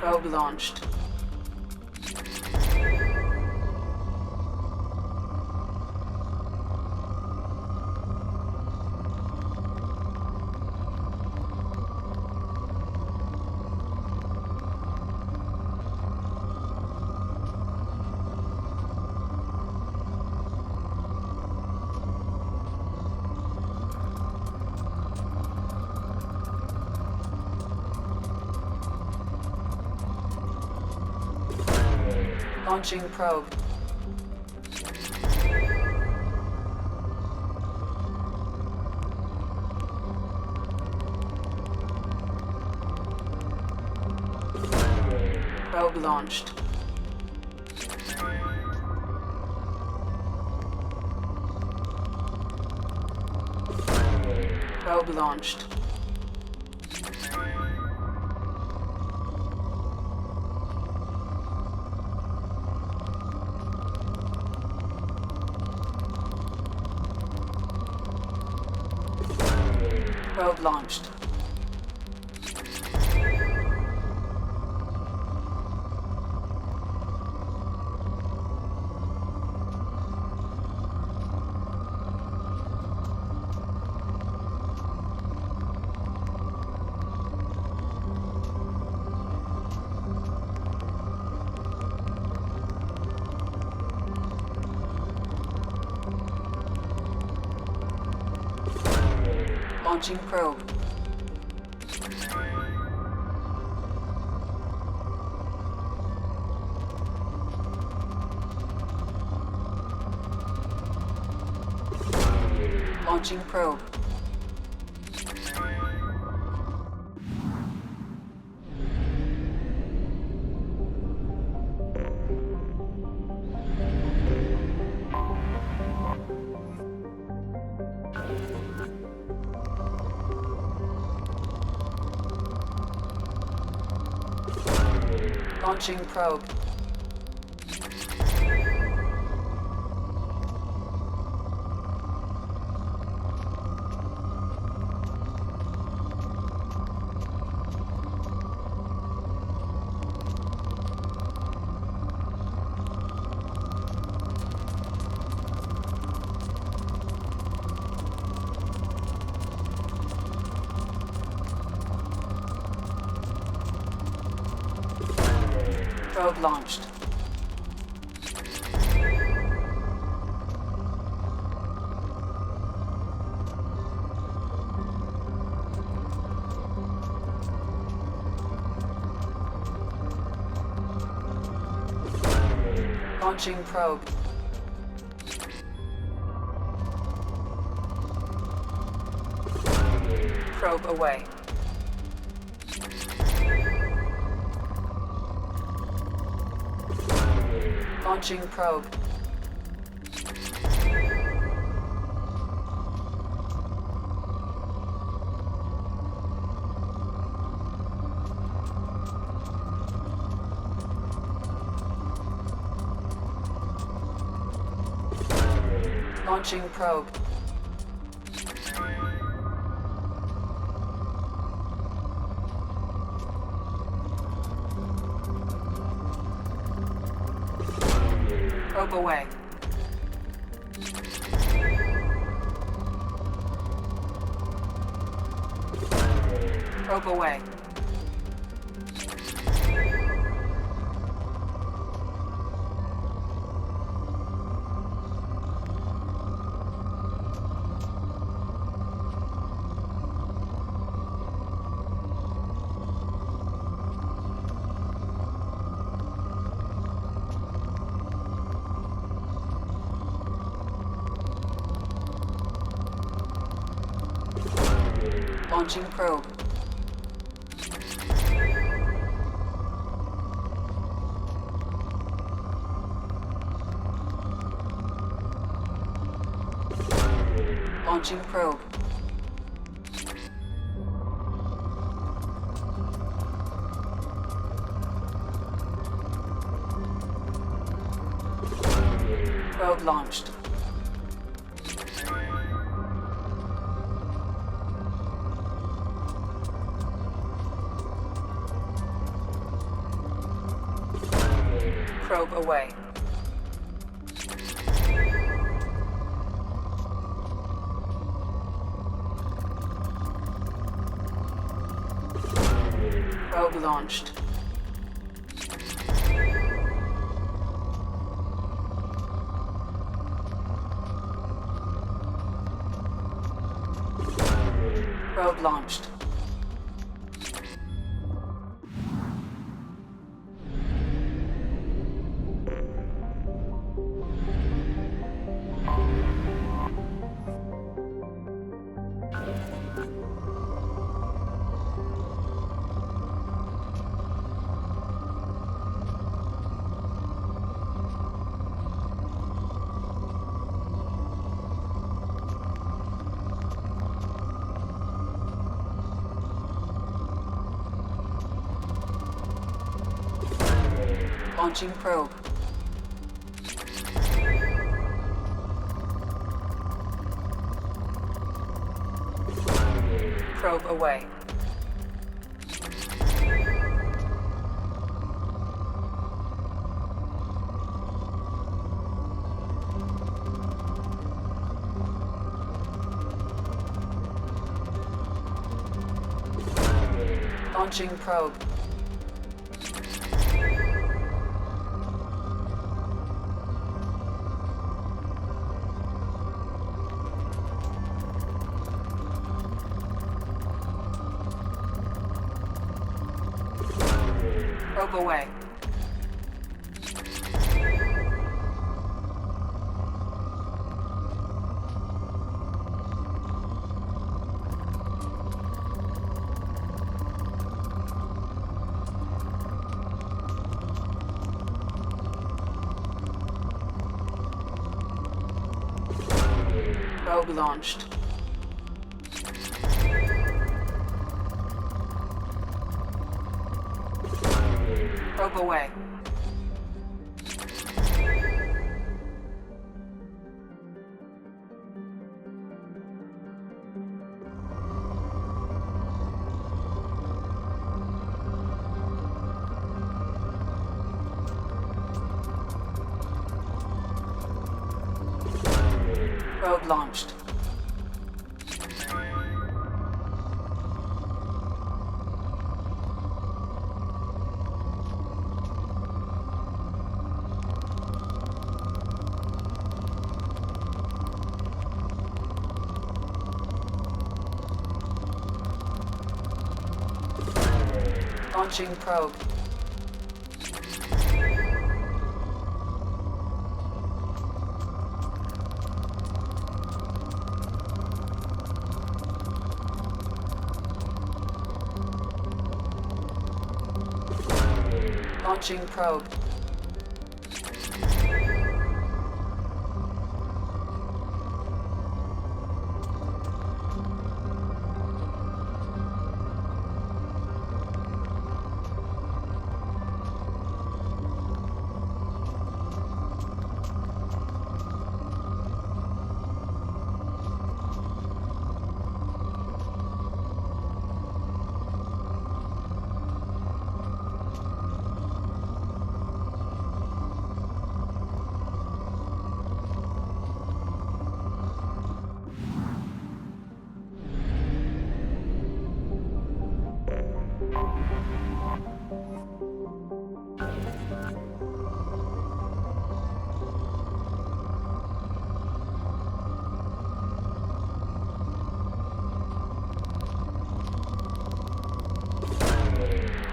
Probe launched. Launching probe. Probe launched. Probe launched. Probe launched. Launching probe. Launching probe. Launching probe. Probe launched. Launching probe. Probe away. Launching probe. Launching probe. Probe away. Probe away. Launching probe. Launching probe. Probe launched. Probe away. Probe launched. Probe launched. Launching probe. Probe away. Launching probe. Probe away. Probe launched. Probe away. Probe launched. Launching probe. Launching probe.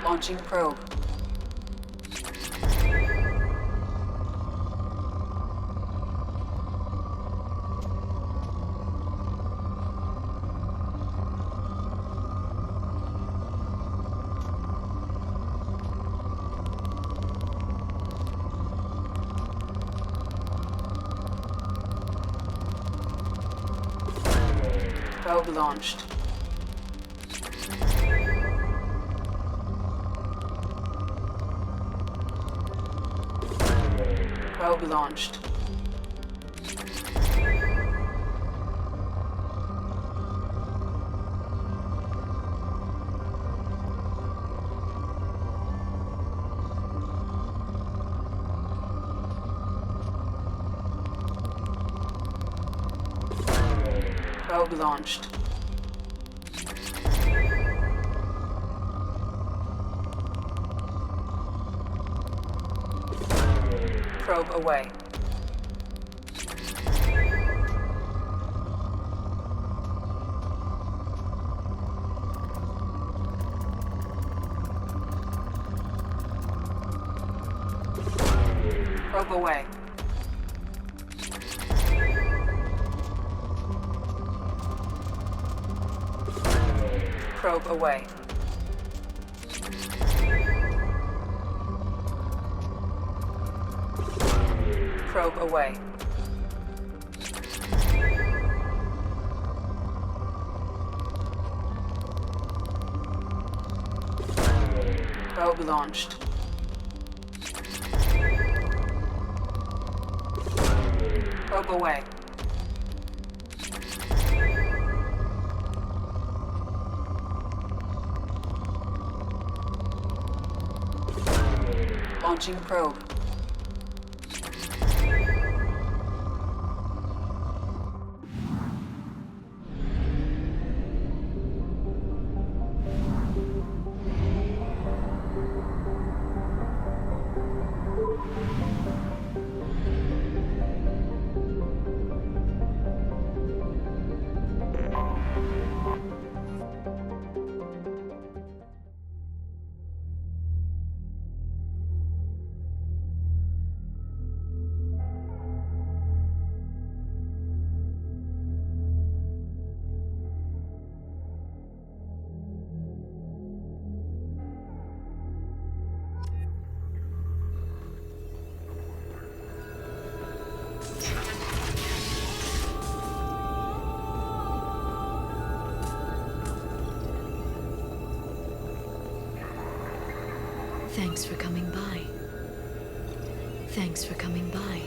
Launching probe. Probe launched. Probe launched. Probe launched. Probe away. Probe away. Probe away. Probe away. Probe launched. Probe away. Launching probe. Thanks for coming by. Thanks for coming by.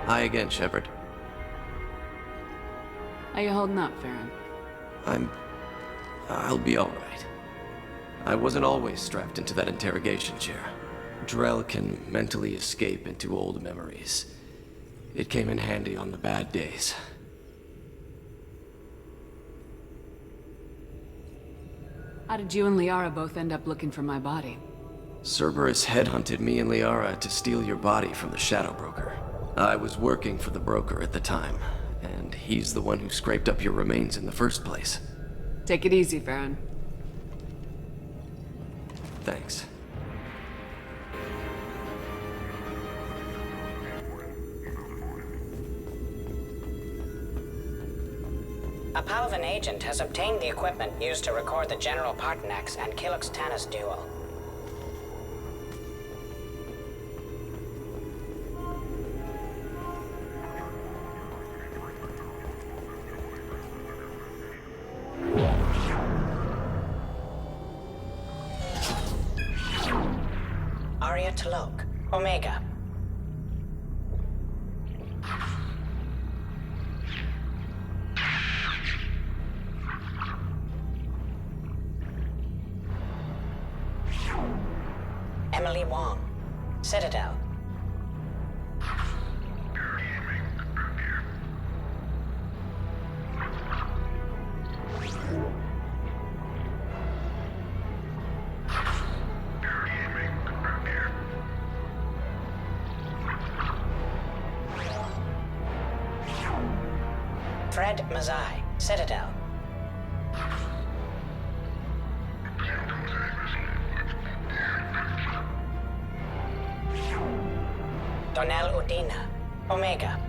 Hi again, Shepard. How you holding up, Farron? I'll be alright. I wasn't always strapped into that interrogation chair. Drell can mentally escape into old memories. It came in handy on the bad days. How did you and Liara both end up looking for my body? Cerberus headhunted me and Liara to steal your body from the Shadow Broker. I was working for the broker at the time, and he's the one who scraped up your remains in the first place. Take it easy, Farron. Thanks. A Palvan agent has obtained the equipment used to record the General Partenax and Kylix-Tanis duel. Aria Talok, Omega. Emily Wong, Citadel. Fred Mazai, Citadel. Donnelly Udina, Omega.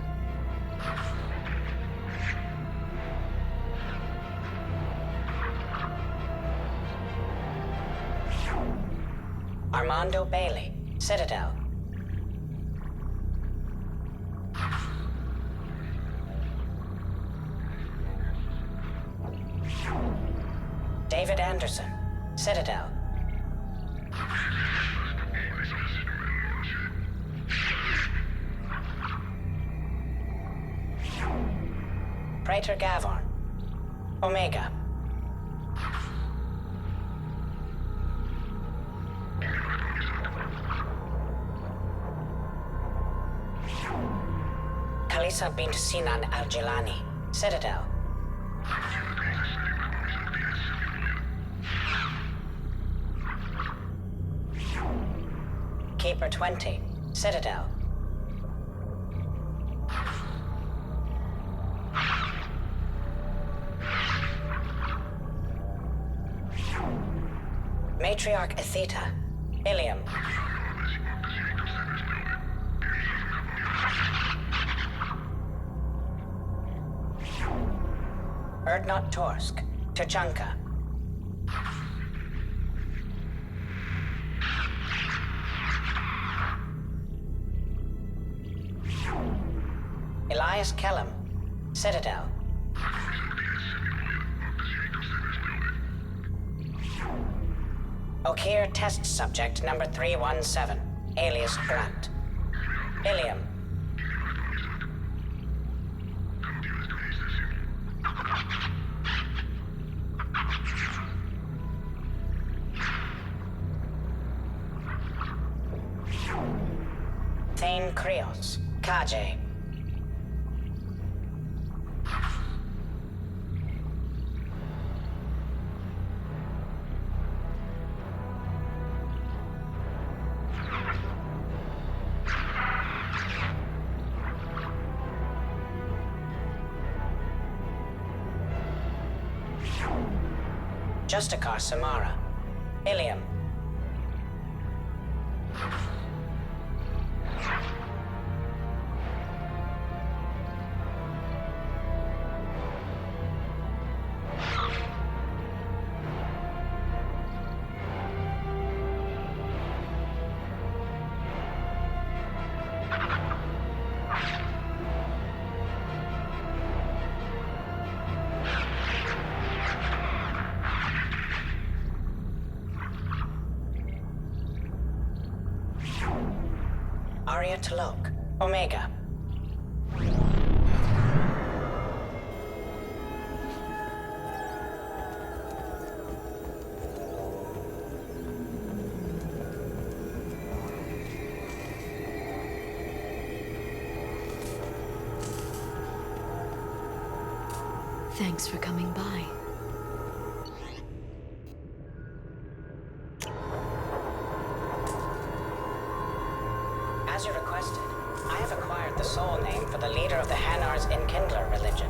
Armando Bailey, Citadel. David Anderson, Citadel. Praetor Gavorn, Omega. Kalisa bint Sinan Al-Jilani, Citadel. Keeper 20, Citadel. Matriarch Atheta, Ilium. Erdnot Torsk, Tuchanka. Elias Kellum, Citadel. Okeer Test Subject number 317, alias Grunt. Ilium. Thane Krios, Kajay. Justicar Samara, Ilium. Arya T'Loak, Omega. Thanks for coming by. As you requested, I have acquired the soul name for the leader of the Hanar's Enkindler religion.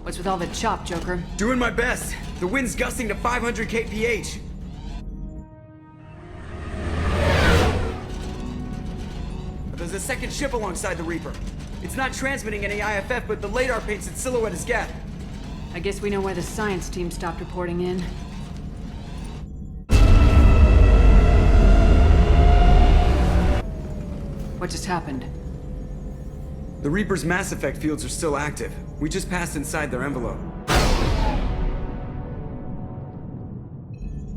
What's with all the chop, Joker? Doing my best. The wind's gusting to 500 kph. But there's a second ship alongside the Reaper. It's not transmitting any IFF, but the radar paints its silhouette as Geth. I guess we know why the science team stopped reporting in. What just happened? The Reaper's Mass Effect fields are still active. We just passed inside their envelope.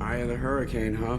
Eye of the Hurricane, huh?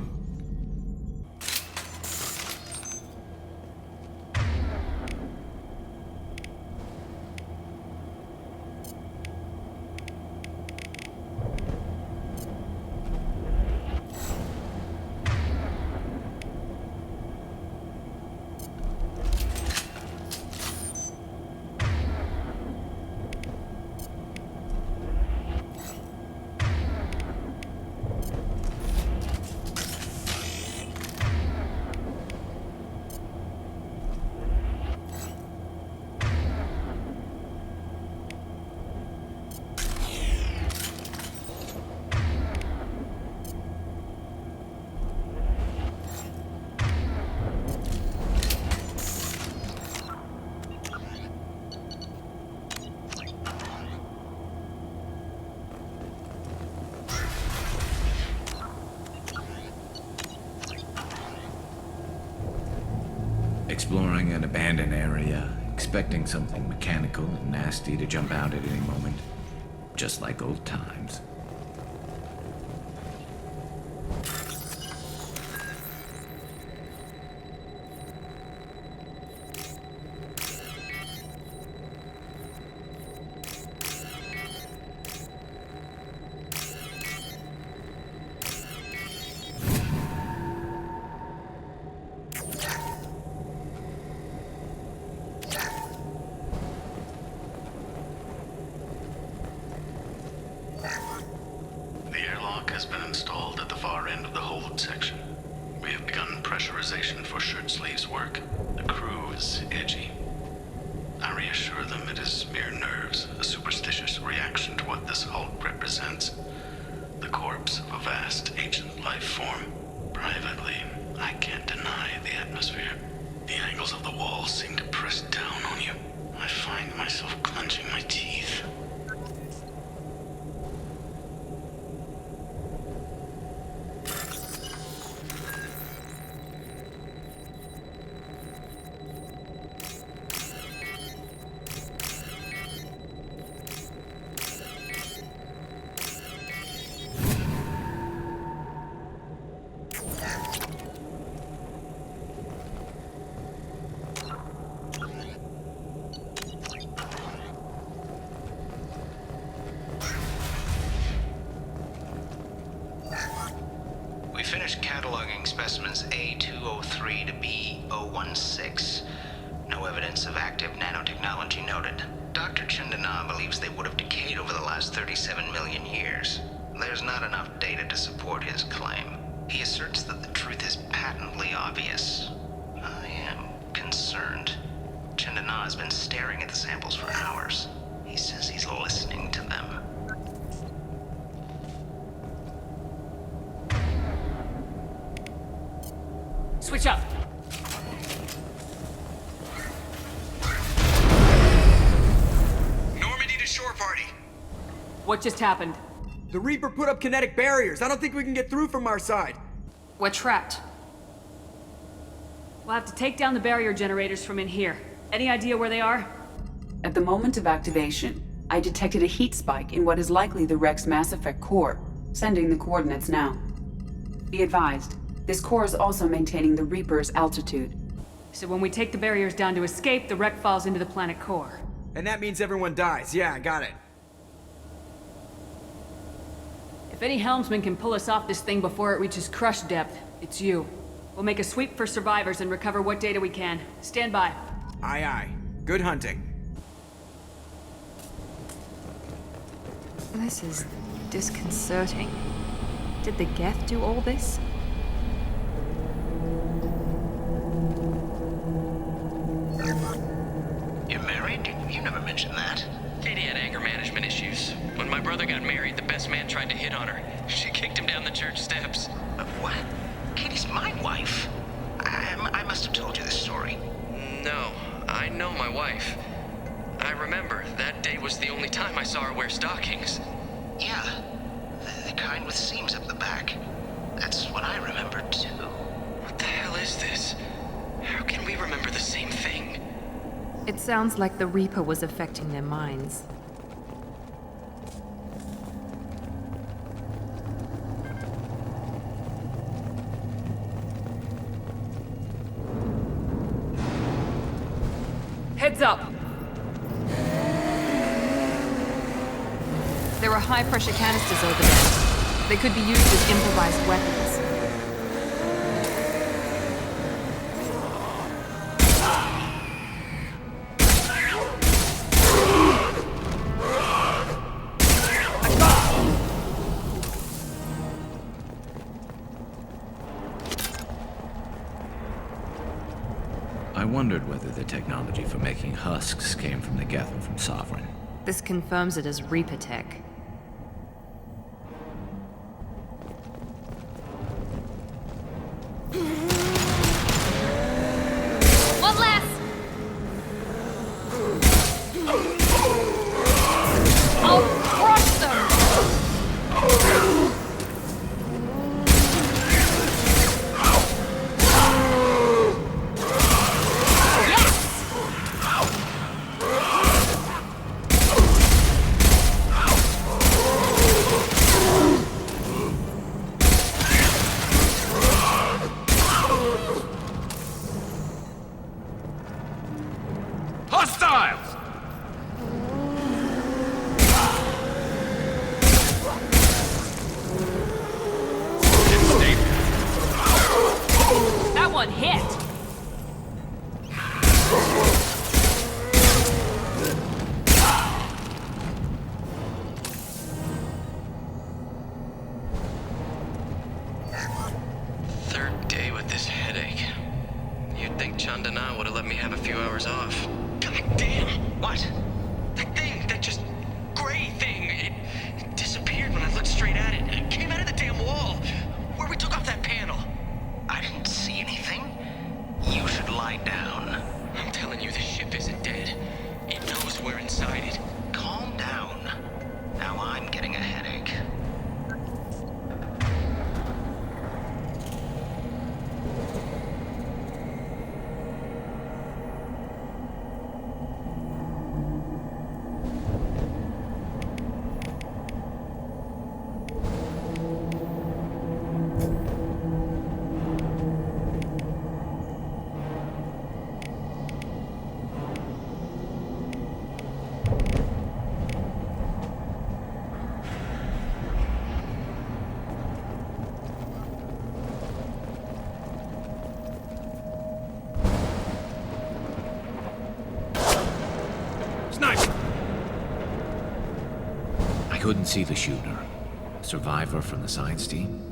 Exploring an abandoned area, expecting something mechanical and nasty to jump out at any moment. Just like old times. Has been installed at the far end of the hold section. We have begun pressurization for shirt sleeves work. The crew is edgy. I reassure them it is mere nerves, a superstitious reaction to what this hulk represents. The corpse of a vast ancient life form. Privately, I can't deny the atmosphere. The angles of the walls seem to press down on you. I find myself clenching my teeth. Finished cataloging specimens A203 to B016. No evidence of active nanotechnology noted. Dr. Chandana believes they would have decayed over the last 37 million years. There's not enough data to support his claim. He asserts that the truth is patently obvious. I am concerned. Chandana has been staring at the samples for hours. He says he's listening to them. Switch up! Normandy to shore party! What just happened? The Reaper put up kinetic barriers. I don't think we can get through from our side. We're trapped. We'll have to take down the barrier generators from in here. Any idea where they are? At the moment of activation, I detected a heat spike in what is likely the Rex Mass Effect core, sending the coordinates now. Be advised, this core is also maintaining the Reaper's altitude. So when we take the barriers down to escape, the wreck falls into the planet core. And that means everyone dies. Yeah, I got it. If any helmsman can pull us off this thing before it reaches crush depth, it's you. We'll make a sweep for survivors and recover what data we can. Stand by. Aye, aye. Good hunting. This is disconcerting. Did the Geth do all this? You're married? You never mentioned that. Katie had anger management issues. When my brother got married, the best man tried to hit on her. She kicked him down the church steps. What? Katie's my wife. I must have told you this story. No, I know my wife. I remember, that day was the only time I saw her wear stockings. Yeah, the kind with seams up the back. That's what I remember too. What the hell is this? How can we remember the same thing? It sounds like the Reaper was affecting their minds. Heads up! There are high-pressure canisters over there. They could be used as improvised weapons. I wondered whether the technology for making husks came from the Geth or from Sovereign. This confirms it as Reaper tech. One less! I'll crush them! Hostiles! That one hit! Third day with this headache. You'd think Chandana would have let me have a few hours off. God damn! What? That thing, that just gray thing, it disappeared when I looked straight at it. It came out of the damn wall, where we took off that panel. I didn't see anything. You should lie down. I'm telling you, this ship isn't dead. It knows we're inside it. Calm down. Now I'm getting a headache. Sniper! I couldn't see the shooter. Survivor from the science team?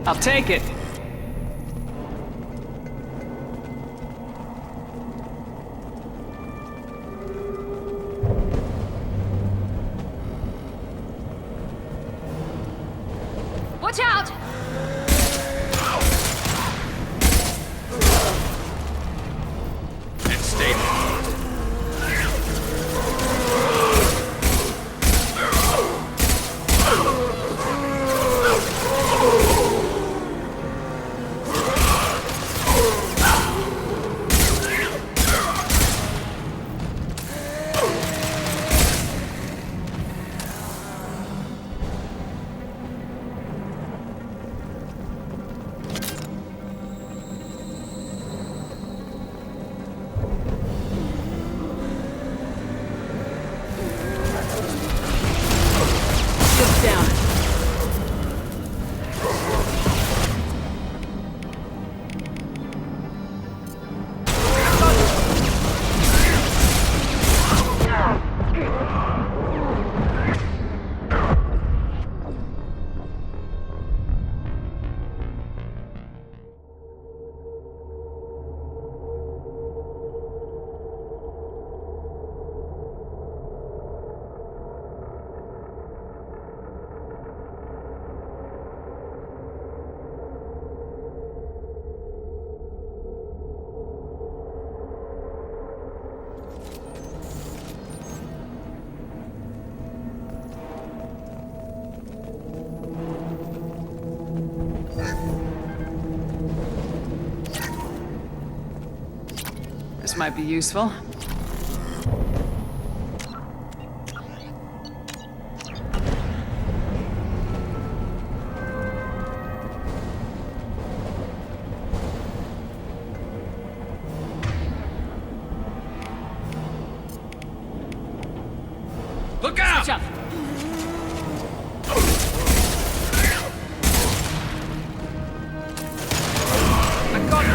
I'll take it. Watch out! And stay This might be useful. Look out! Switch up. I got it!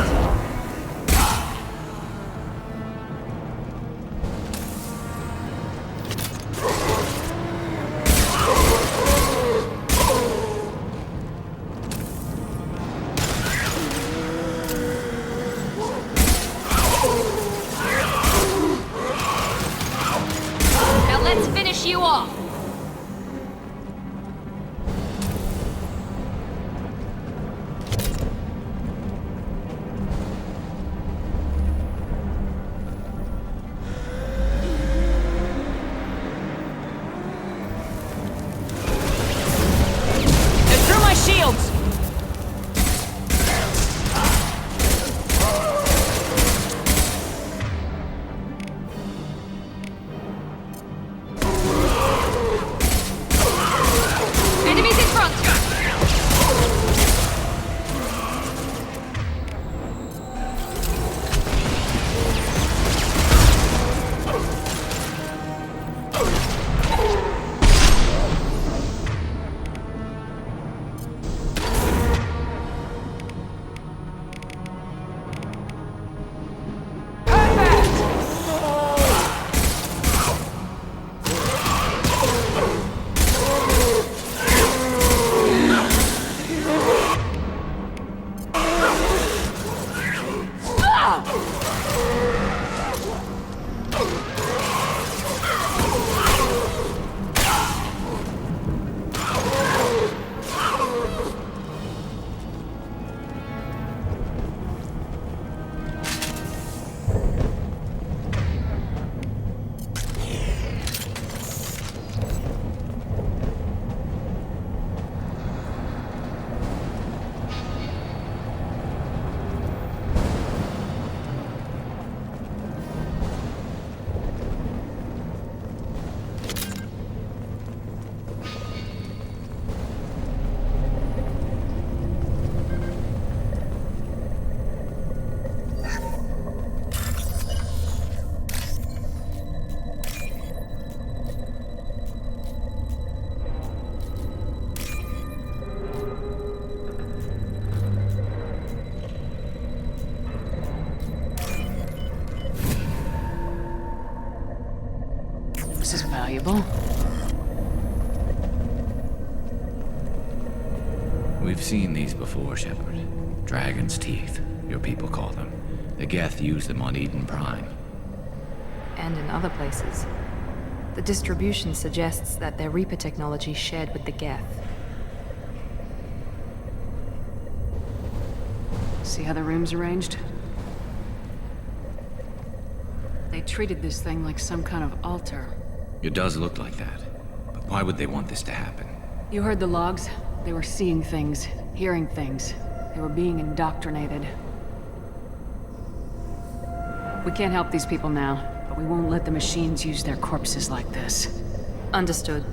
Now let's finish you off. They're through my shields! Enemies in front. This is valuable. We've seen these before, Shepard. Dragon's teeth, your people call them. The Geth use them on Eden Prime. And in other places. The distribution suggests that their Reaper technology shared with the Geth. See how the room's arranged? They treated this thing like some kind of altar. It does look like that. But why would they want this to happen? You heard the logs? They were seeing things, hearing things. They were being indoctrinated. We can't help these people now, but we won't let the machines use their corpses like this. Understood.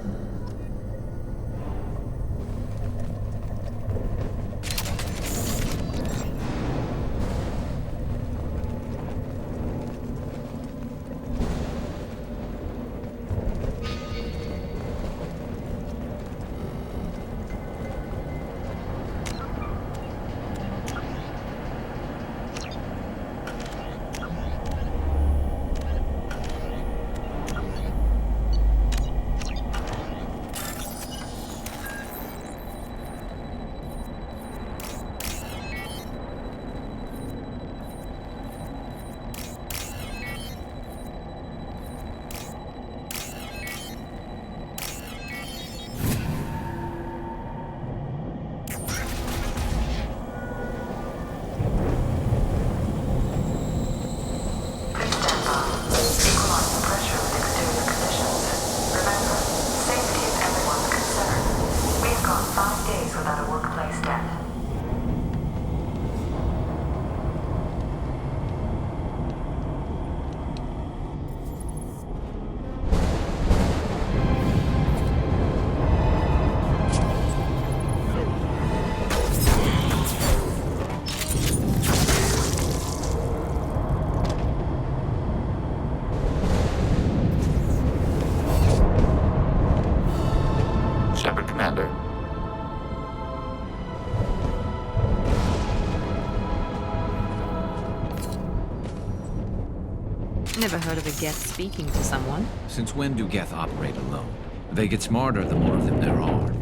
Never heard of a Geth speaking to someone. Since when do Geth operate alone? They get smarter the more of them there are.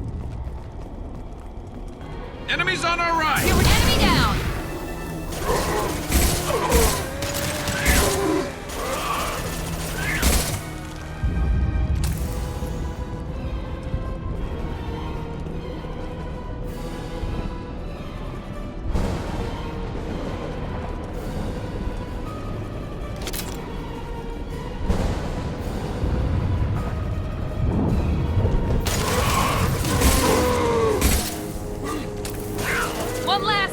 Enemies on our right! Enemy down! One less!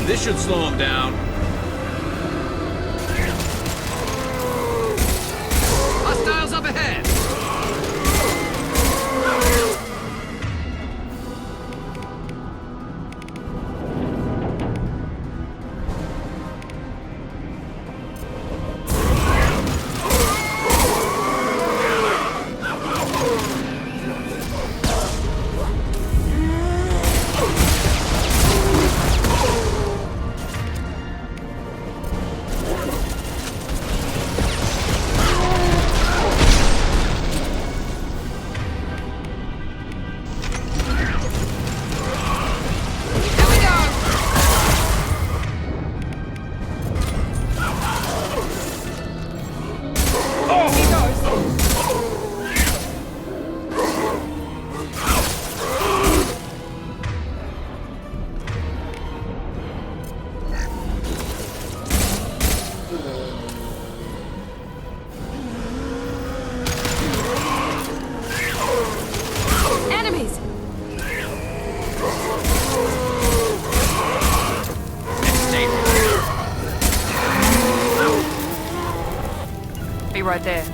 This should slow him down. Hostiles up ahead! Enemies! Be right there.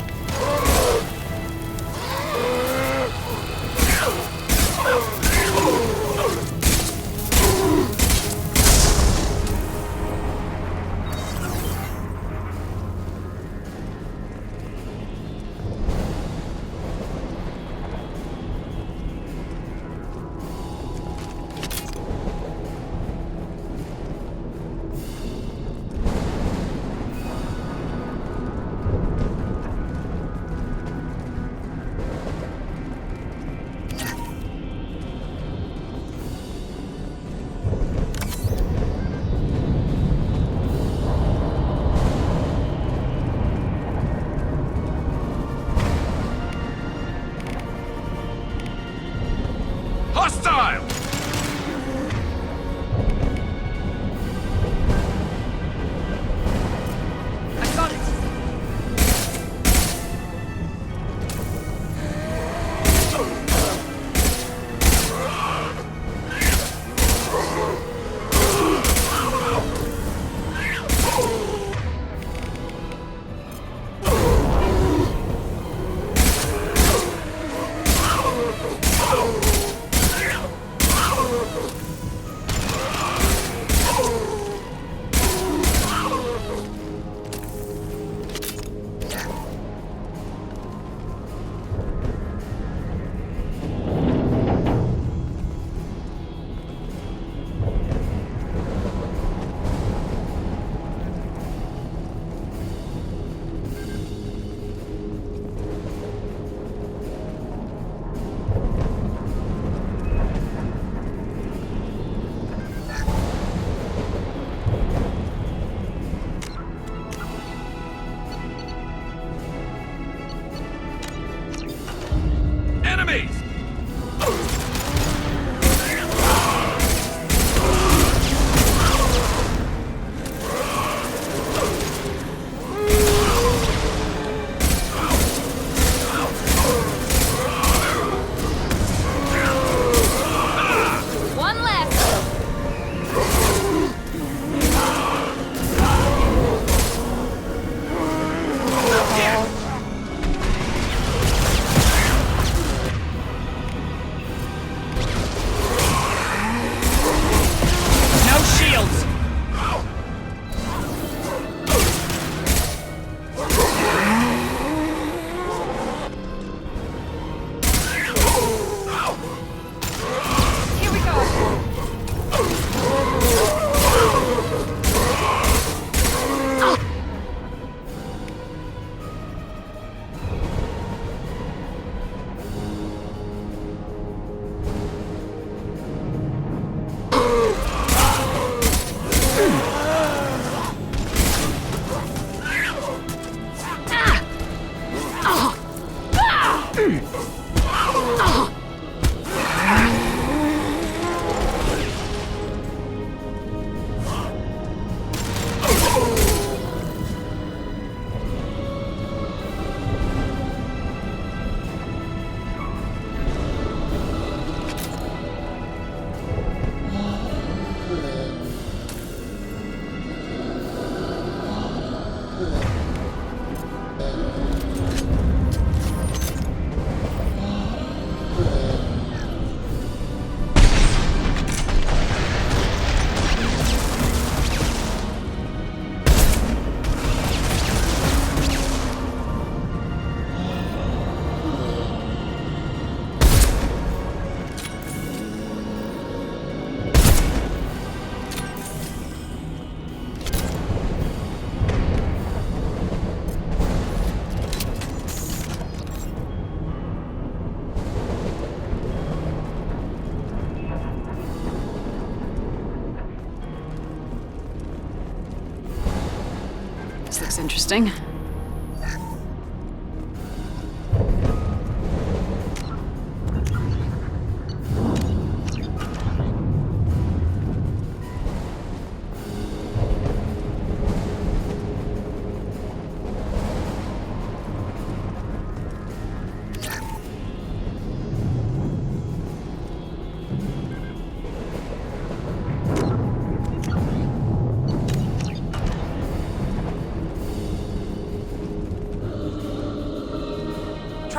Hostile! I got it! looks interesting.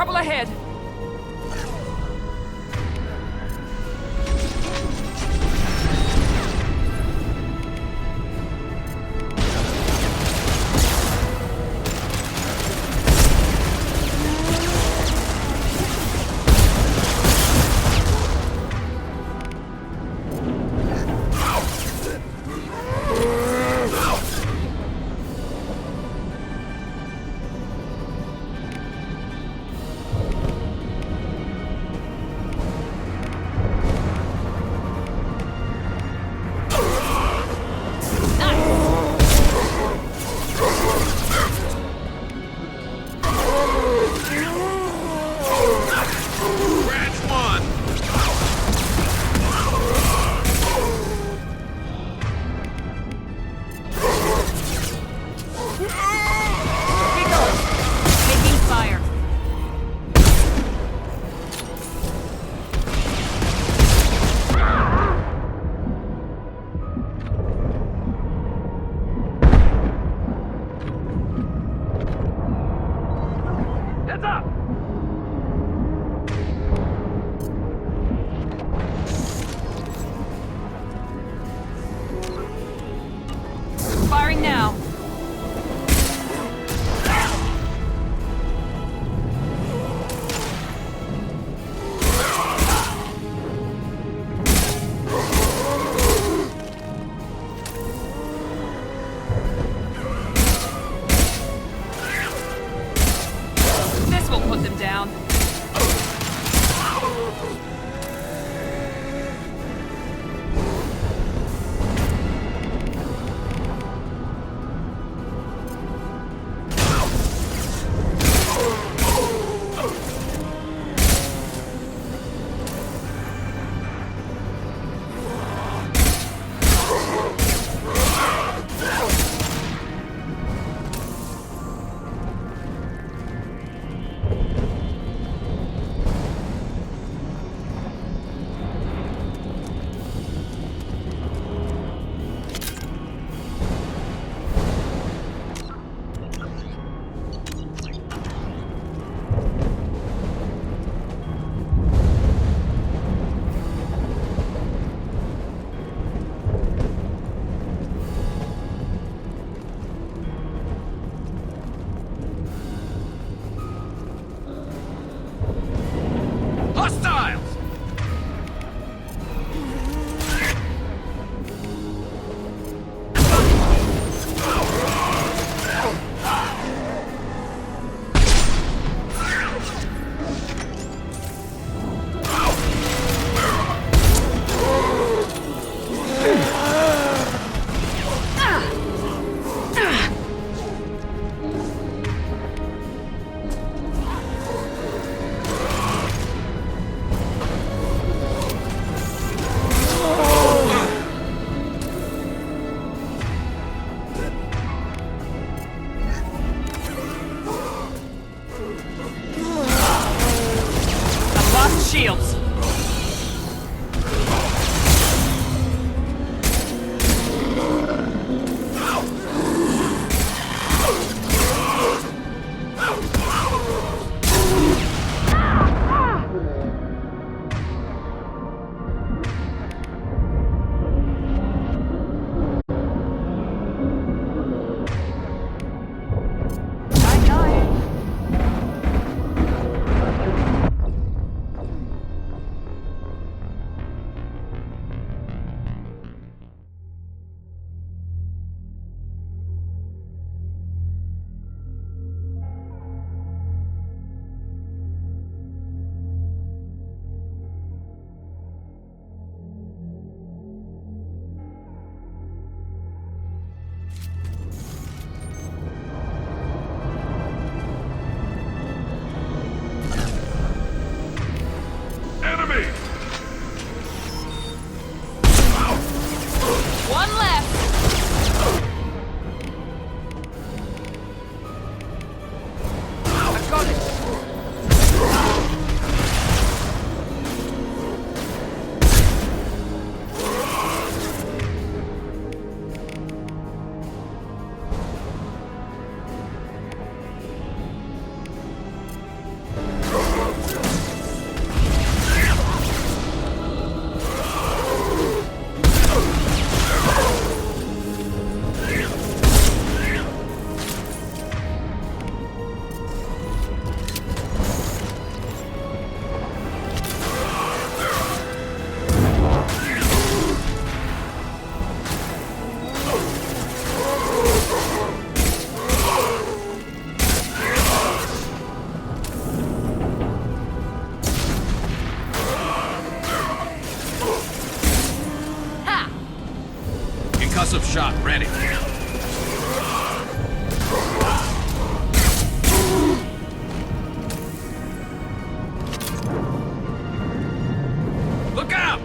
Trouble ahead! Concussive shot ready. Look out!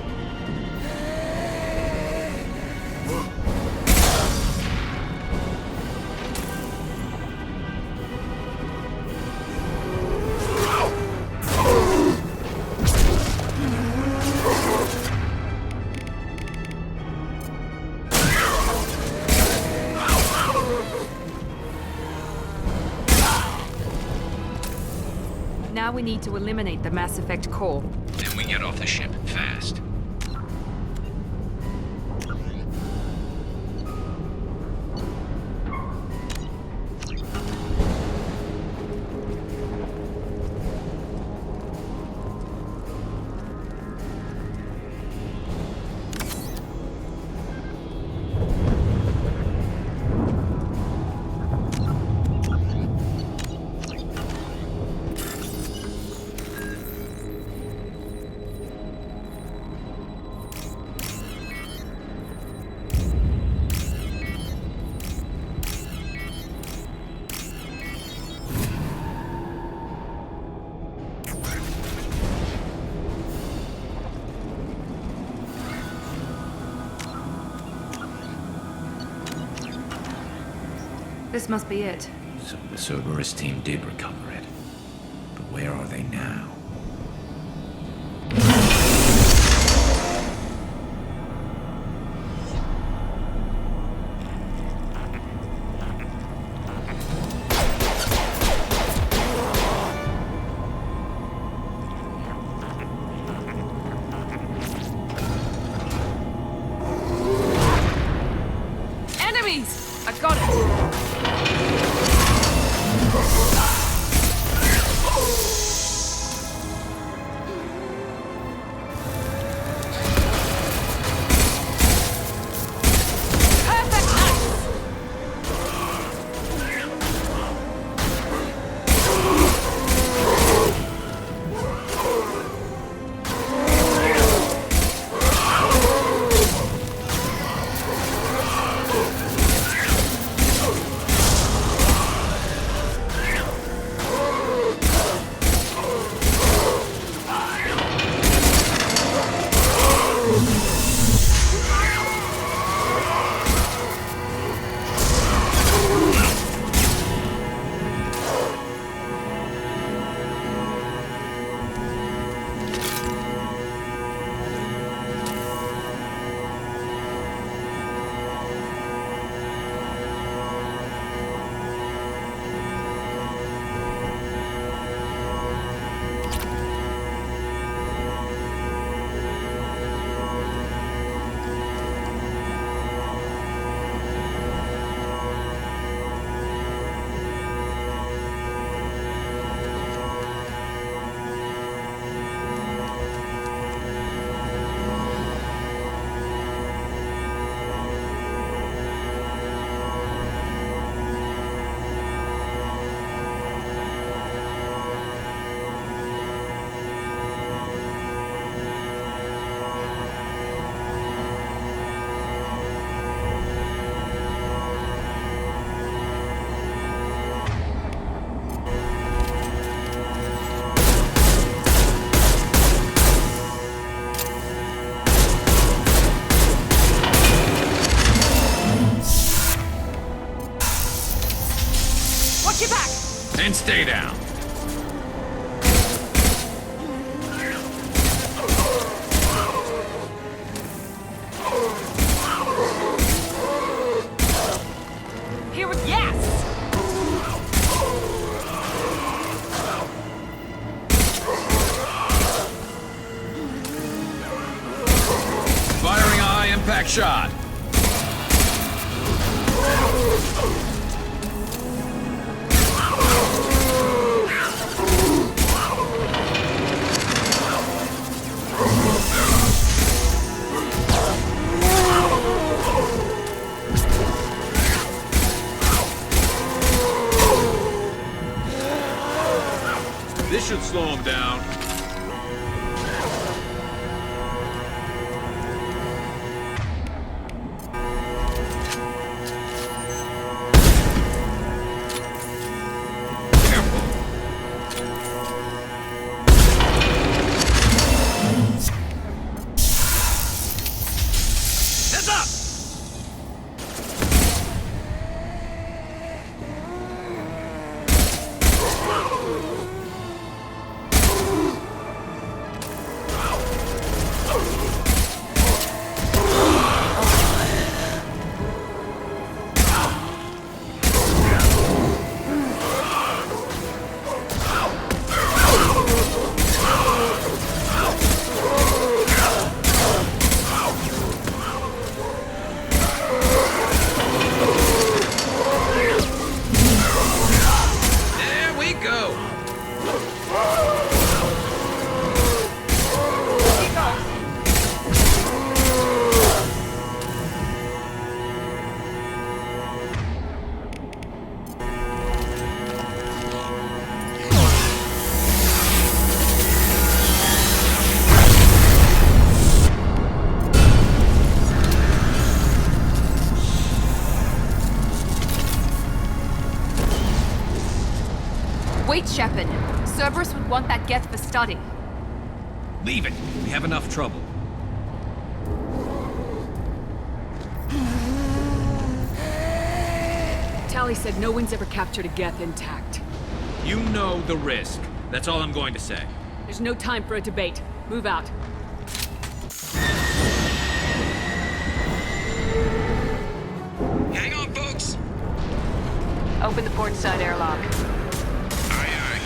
Now we need to eliminate the Mass Effect core. Then we get off the ship fast. This must be it. So the Cerberus team did recover it. But where are they now? Enemies! I got it! And stay down. Here with yes! Firing a high-impact shot. This should slow him down. Wait, Shepard. Cerberus would want that Geth for study. Leave it. We have enough trouble. Tali said no one's ever captured a Geth intact. You know the risk. That's all I'm going to say. There's no time for a debate. Move out. Hang on, folks! Open the port side airlock. Aye, aye.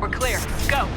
We're clear. Go.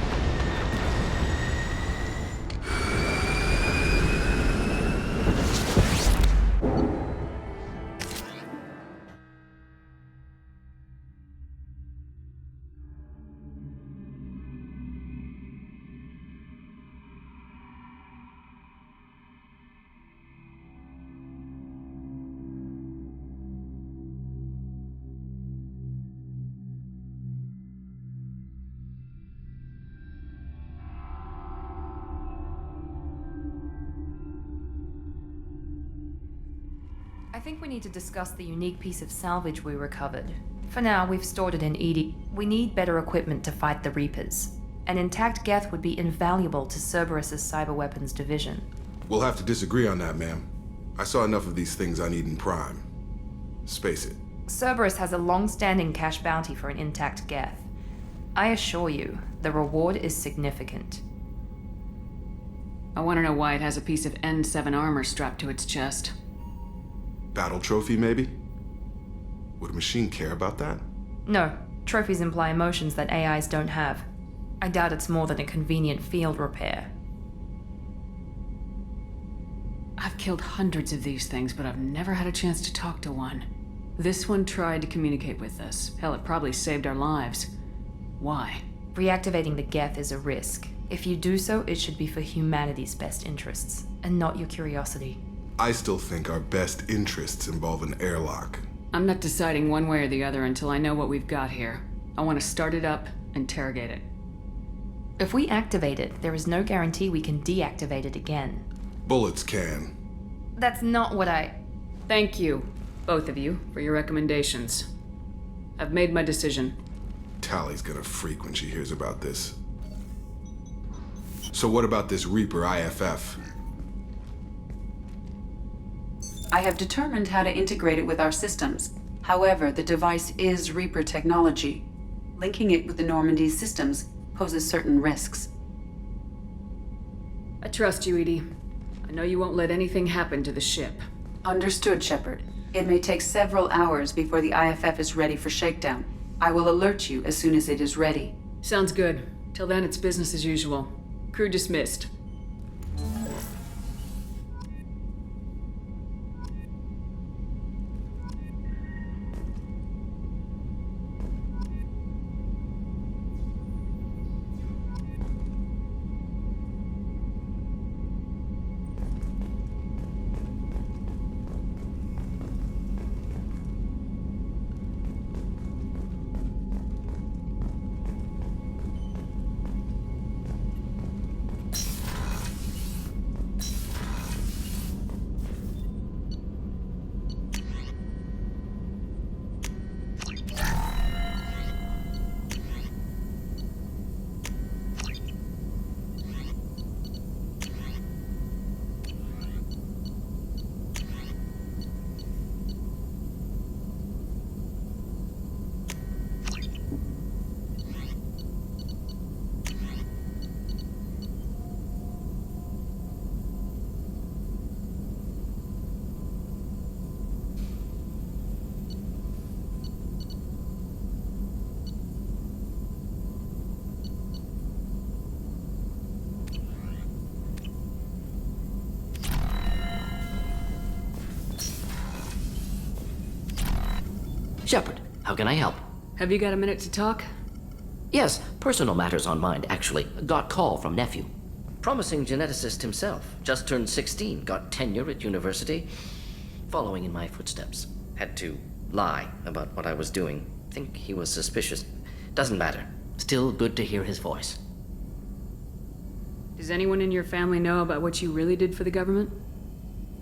I think we need to discuss the unique piece of salvage we recovered. For now, we've stored it in Edie. We need better equipment to fight the Reapers. An intact Geth would be invaluable to Cerberus's cyber weapons division. We'll have to disagree on that, ma'am. I saw enough of these things I need in Prime. Space it. Cerberus has a long-standing cash bounty for an intact Geth. I assure you, the reward is significant. I want to know why it has a piece of N7 armor strapped to its chest. Battle trophy, maybe? Would a machine care about that? No, trophies imply emotions that AIs don't have. I doubt it's more than a convenient field repair. I've killed hundreds of these things, but I've never had a chance to talk to one. This one tried to communicate with us. Hell, it probably saved our lives. Why? Reactivating the Geth is a risk. If you do so, it should be for humanity's best interests, and not your curiosity. I still think our best interests involve an airlock. I'm not deciding one way or the other until I know what we've got here. I want to start it up, interrogate it. If we activate it, there is no guarantee we can deactivate it again. Bullets can. That's not what I... Thank you, both of you, for your recommendations. I've made my decision. Tali's gonna freak when she hears about this. So what about this Reaper IFF? I have determined how to integrate it with our systems. However, the device is Reaper technology. Linking it with the Normandy's systems poses certain risks. I trust you, Edie. I know you won't let anything happen to the ship. Understood, Shepard. It may take several hours before the IFF is ready for shakedown. I will alert you as soon as it is ready. Sounds good. Till then, it's business as usual. Crew dismissed. Shepard, how can I help? Have you got a minute to talk? Yes, personal matters on mind, actually. Got call from nephew. Promising geneticist himself. Just turned 16, got tenure at university. Following in my footsteps. Had to lie about what I was doing. Think he was suspicious. Doesn't matter. Still good to hear his voice. Does anyone in your family know about what you really did for the government?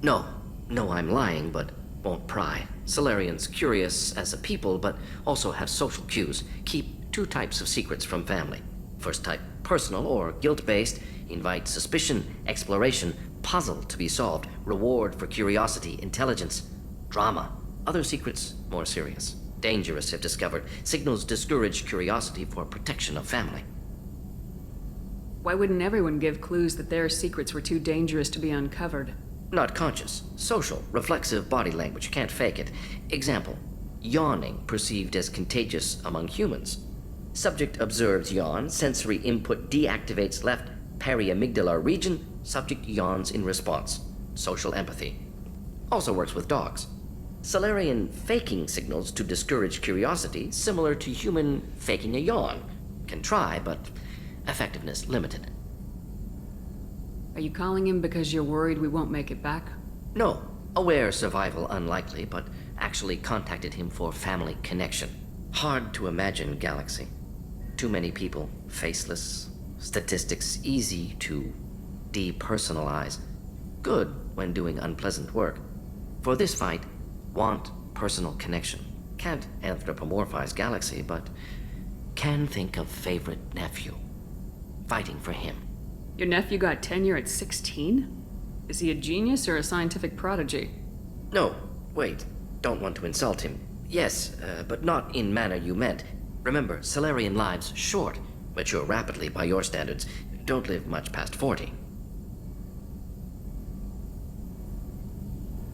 No. No, I'm lying, but won't pry. Solarians curious as a people, but also have social cues. Keep two types of secrets from family. First type, personal or guilt-based, invite suspicion, exploration, puzzle to be solved, reward for curiosity, intelligence, drama. Other secrets, more serious. Dangerous if discovered. Signals discourage curiosity for protection of family. Why wouldn't everyone give clues that their secrets were too dangerous to be uncovered? Not conscious. Social, reflexive body language. Can't fake it. Example. Yawning perceived as contagious among humans. Subject observes yawn. Sensory input deactivates left periamygdalar region. Subject yawns in response. Social empathy. Also works with dogs. Solarian faking signals to discourage curiosity, similar to human faking a yawn. Can try, but effectiveness limited. Are you calling him because you're worried we won't make it back? No. Aware survival unlikely, but actually contacted him for family connection. Hard to imagine galaxy. Too many people, faceless. Statistics easy to depersonalize. Good when doing unpleasant work. For this fight, want personal connection. Can't anthropomorphize galaxy, but can think of favorite nephew. Fighting for him. Your nephew got tenure at 16? Is he a genius or a scientific prodigy? No, wait. Don't want to insult him. Yes, but not in manner you meant. Remember, Solarian lives short. Mature rapidly by your standards. Don't live much past 40.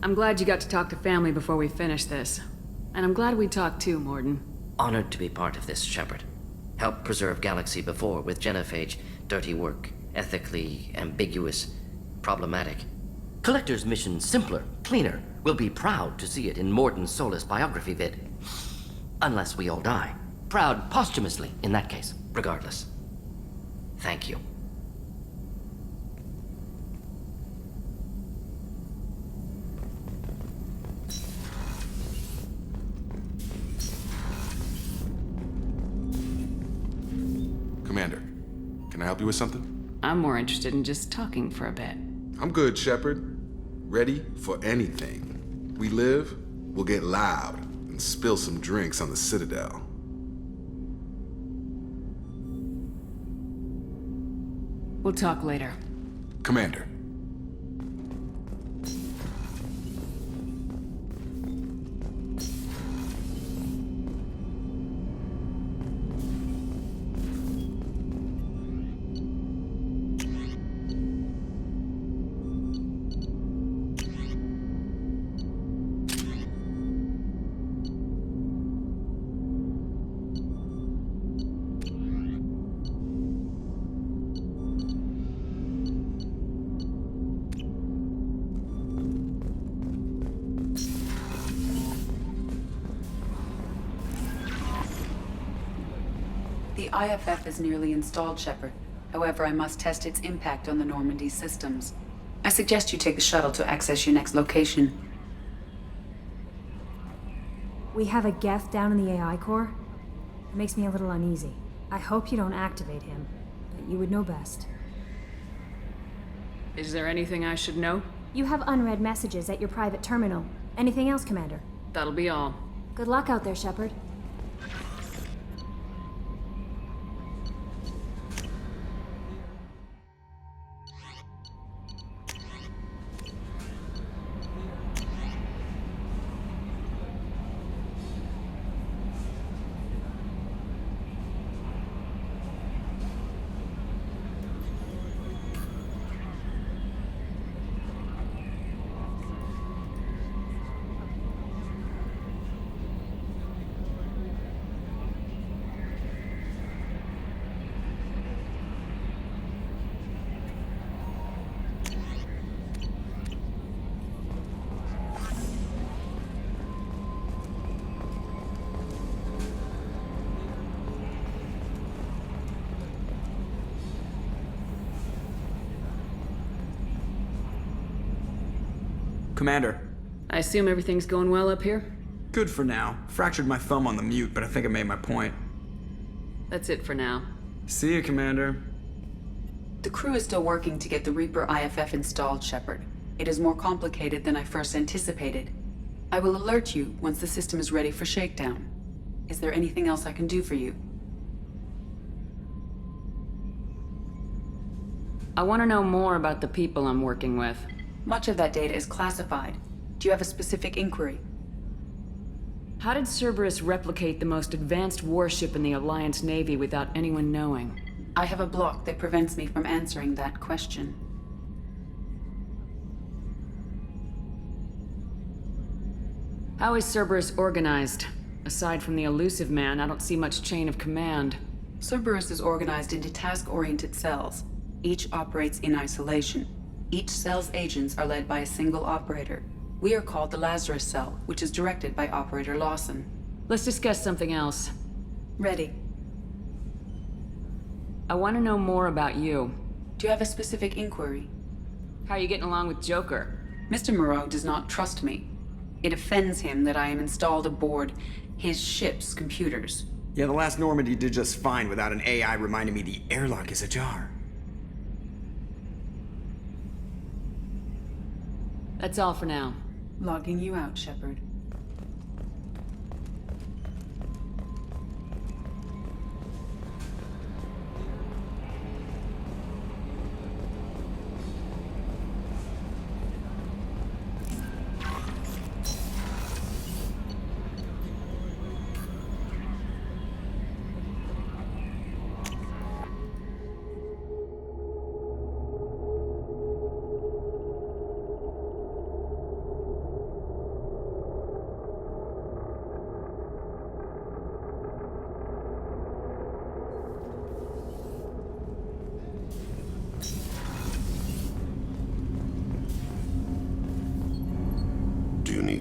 I'm glad you got to talk to family before we finish this. And I'm glad we talked too, Mordin. Honored to be part of this, Shepard. Helped preserve Galaxy before with genophage. Dirty work. Ethically ambiguous. Problematic. Collector's mission simpler, cleaner. We'll be proud to see it in Mordin's Solus biography vid. Unless we all die. Proud posthumously, in that case. Regardless. Thank you. Commander, can I help you with something? I'm more interested in just talking for a bit. I'm good, Shepard. Ready for anything. We live, we'll get loud and spill some drinks on the Citadel. We'll talk later. Commander. The IFF is nearly installed, Shepard. However, I must test its impact on the Normandy systems. I suggest you take the shuttle to access your next location. We have a Geth down in the AI core. It makes me a little uneasy. I hope you don't activate him, but you would know best. Is there anything I should know? You have unread messages at your private terminal. Anything else, Commander? That'll be all. Good luck out there, Shepard. Commander. I assume everything's going well up here? Good for now. Fractured my thumb on the mute, but I think I made my point. That's it for now. See you, Commander. The crew is still working to get the Reaper IFF installed, Shepard. It is more complicated than I first anticipated. I will alert you once the system is ready for shakedown. Is there anything else I can do for you? I want to know more about the people I'm working with. Much of that data is classified. Do you have a specific inquiry? How did Cerberus replicate the most advanced warship in the Alliance Navy without anyone knowing? I have a block that prevents me from answering that question. How is Cerberus organized? Aside from the elusive man, I don't see much chain of command. Cerberus is organized into task-oriented cells. Each operates in isolation. Each cell's agents are led by a single operator. We are called the Lazarus Cell, which is directed by Operator Lawson. Let's discuss something else. Ready. I want to know more about you. Do you have a specific inquiry? How are you getting along with Joker? Mr. Moreau does not trust me. It offends him that I am installed aboard his ship's computers. Yeah, the last Normandy did just fine without an AI reminding me the airlock is ajar. That's all for now. Logging you out, Shepard.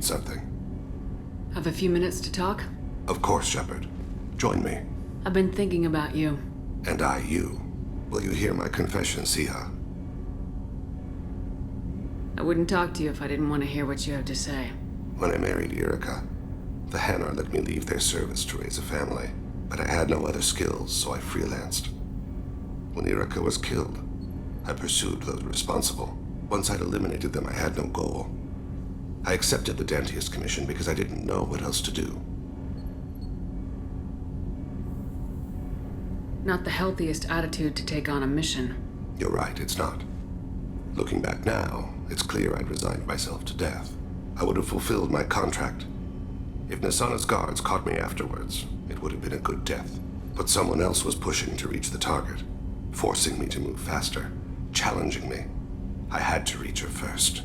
Something. Have a few minutes to talk? Of course, Shepard. Join me. I've been thinking about you. And I you. Will you hear my confession, Siha? I wouldn't talk to you if I didn't want to hear what you have to say. When I married Irika, the Hanar let me leave their service to raise a family, but I had no other skills, so I freelanced. When Irika was killed, I pursued those responsible. Once I'd eliminated them, I had no goal. I accepted the Dantius commission because I didn't know what else to do. Not the healthiest attitude to take on a mission. You're right, it's not. Looking back now, it's clear I'd resigned myself to death. I would have fulfilled my contract. If Nasana's guards caught me afterwards, it would have been a good death. But someone else was pushing to reach the target, forcing me to move faster, challenging me. I had to reach her first.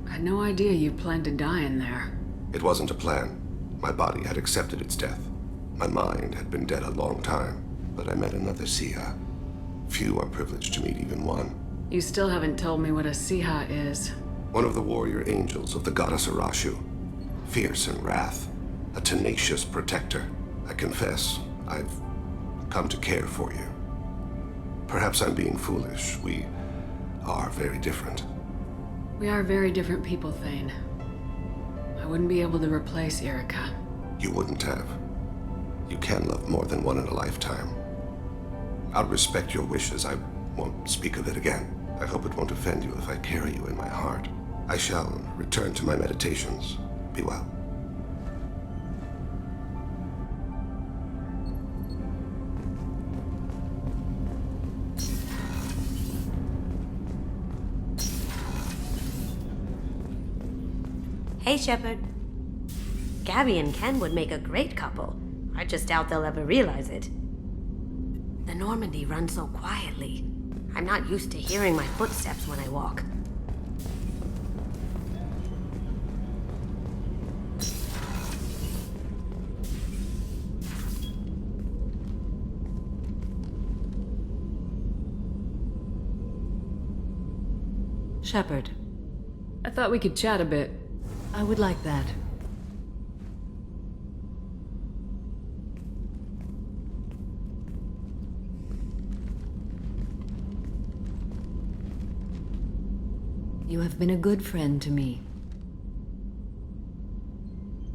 I had no idea you planned to die in there. It wasn't a plan. My body had accepted its death. My mind had been dead a long time, but I met another Siha. Few are privileged to meet even one. You still haven't told me what a Siha is. One of the warrior angels of the goddess Arashu. Fierce in wrath, a tenacious protector. I confess, I've come to care for you. Perhaps I'm being foolish. We are very different. We are very different people, Thane. I wouldn't be able to replace Irika. You wouldn't have. You can love more than one in a lifetime. I'll respect your wishes. I won't speak of it again. I hope it won't offend you if I carry you in my heart. I shall return to my meditations. Be well. Hey, Shepard. Gabby and Ken would make a great couple. I just doubt they'll ever realize it. The Normandy runs so quietly. I'm not used to hearing my footsteps when I walk. Shepard. I thought we could chat a bit. I would like that. You have been a good friend to me.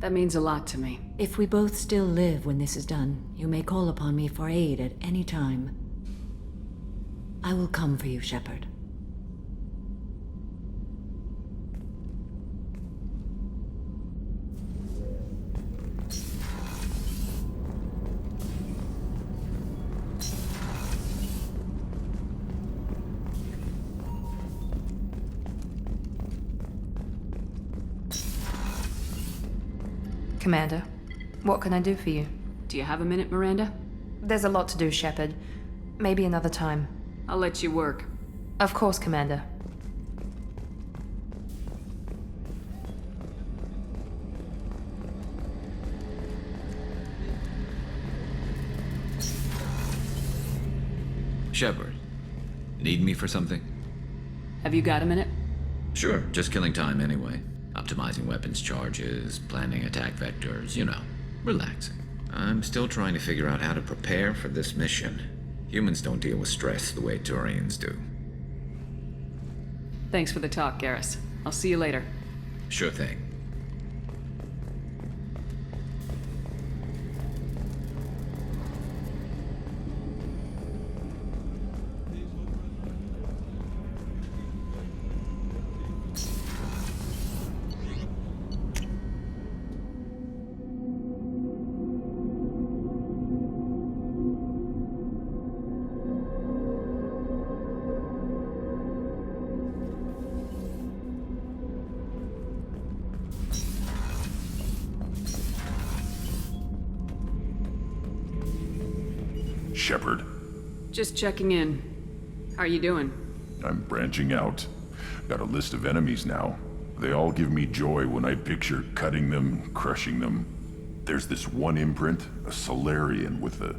That means a lot to me. If we both still live when this is done, you may call upon me for aid at any time. I will come for you, Shepard. Commander, what can I do for you? Do you have a minute, Miranda? There's a lot to do, Shepard. Maybe another time. I'll let you work. Of course, Commander. Shepard, need me for something? Have you got a minute? Sure, just killing time anyway. Optimizing weapons charges, planning attack vectors, you know, relaxing. I'm still trying to figure out how to prepare for this mission. Humans don't deal with stress the way Turians do. Thanks for the talk, Garrus. I'll see you later. Sure thing. Shepard. Just checking in. How are you doing? I'm branching out. Got a list of enemies now. They all give me joy when I picture cutting them, crushing them. There's this one imprint, a Solarian with the...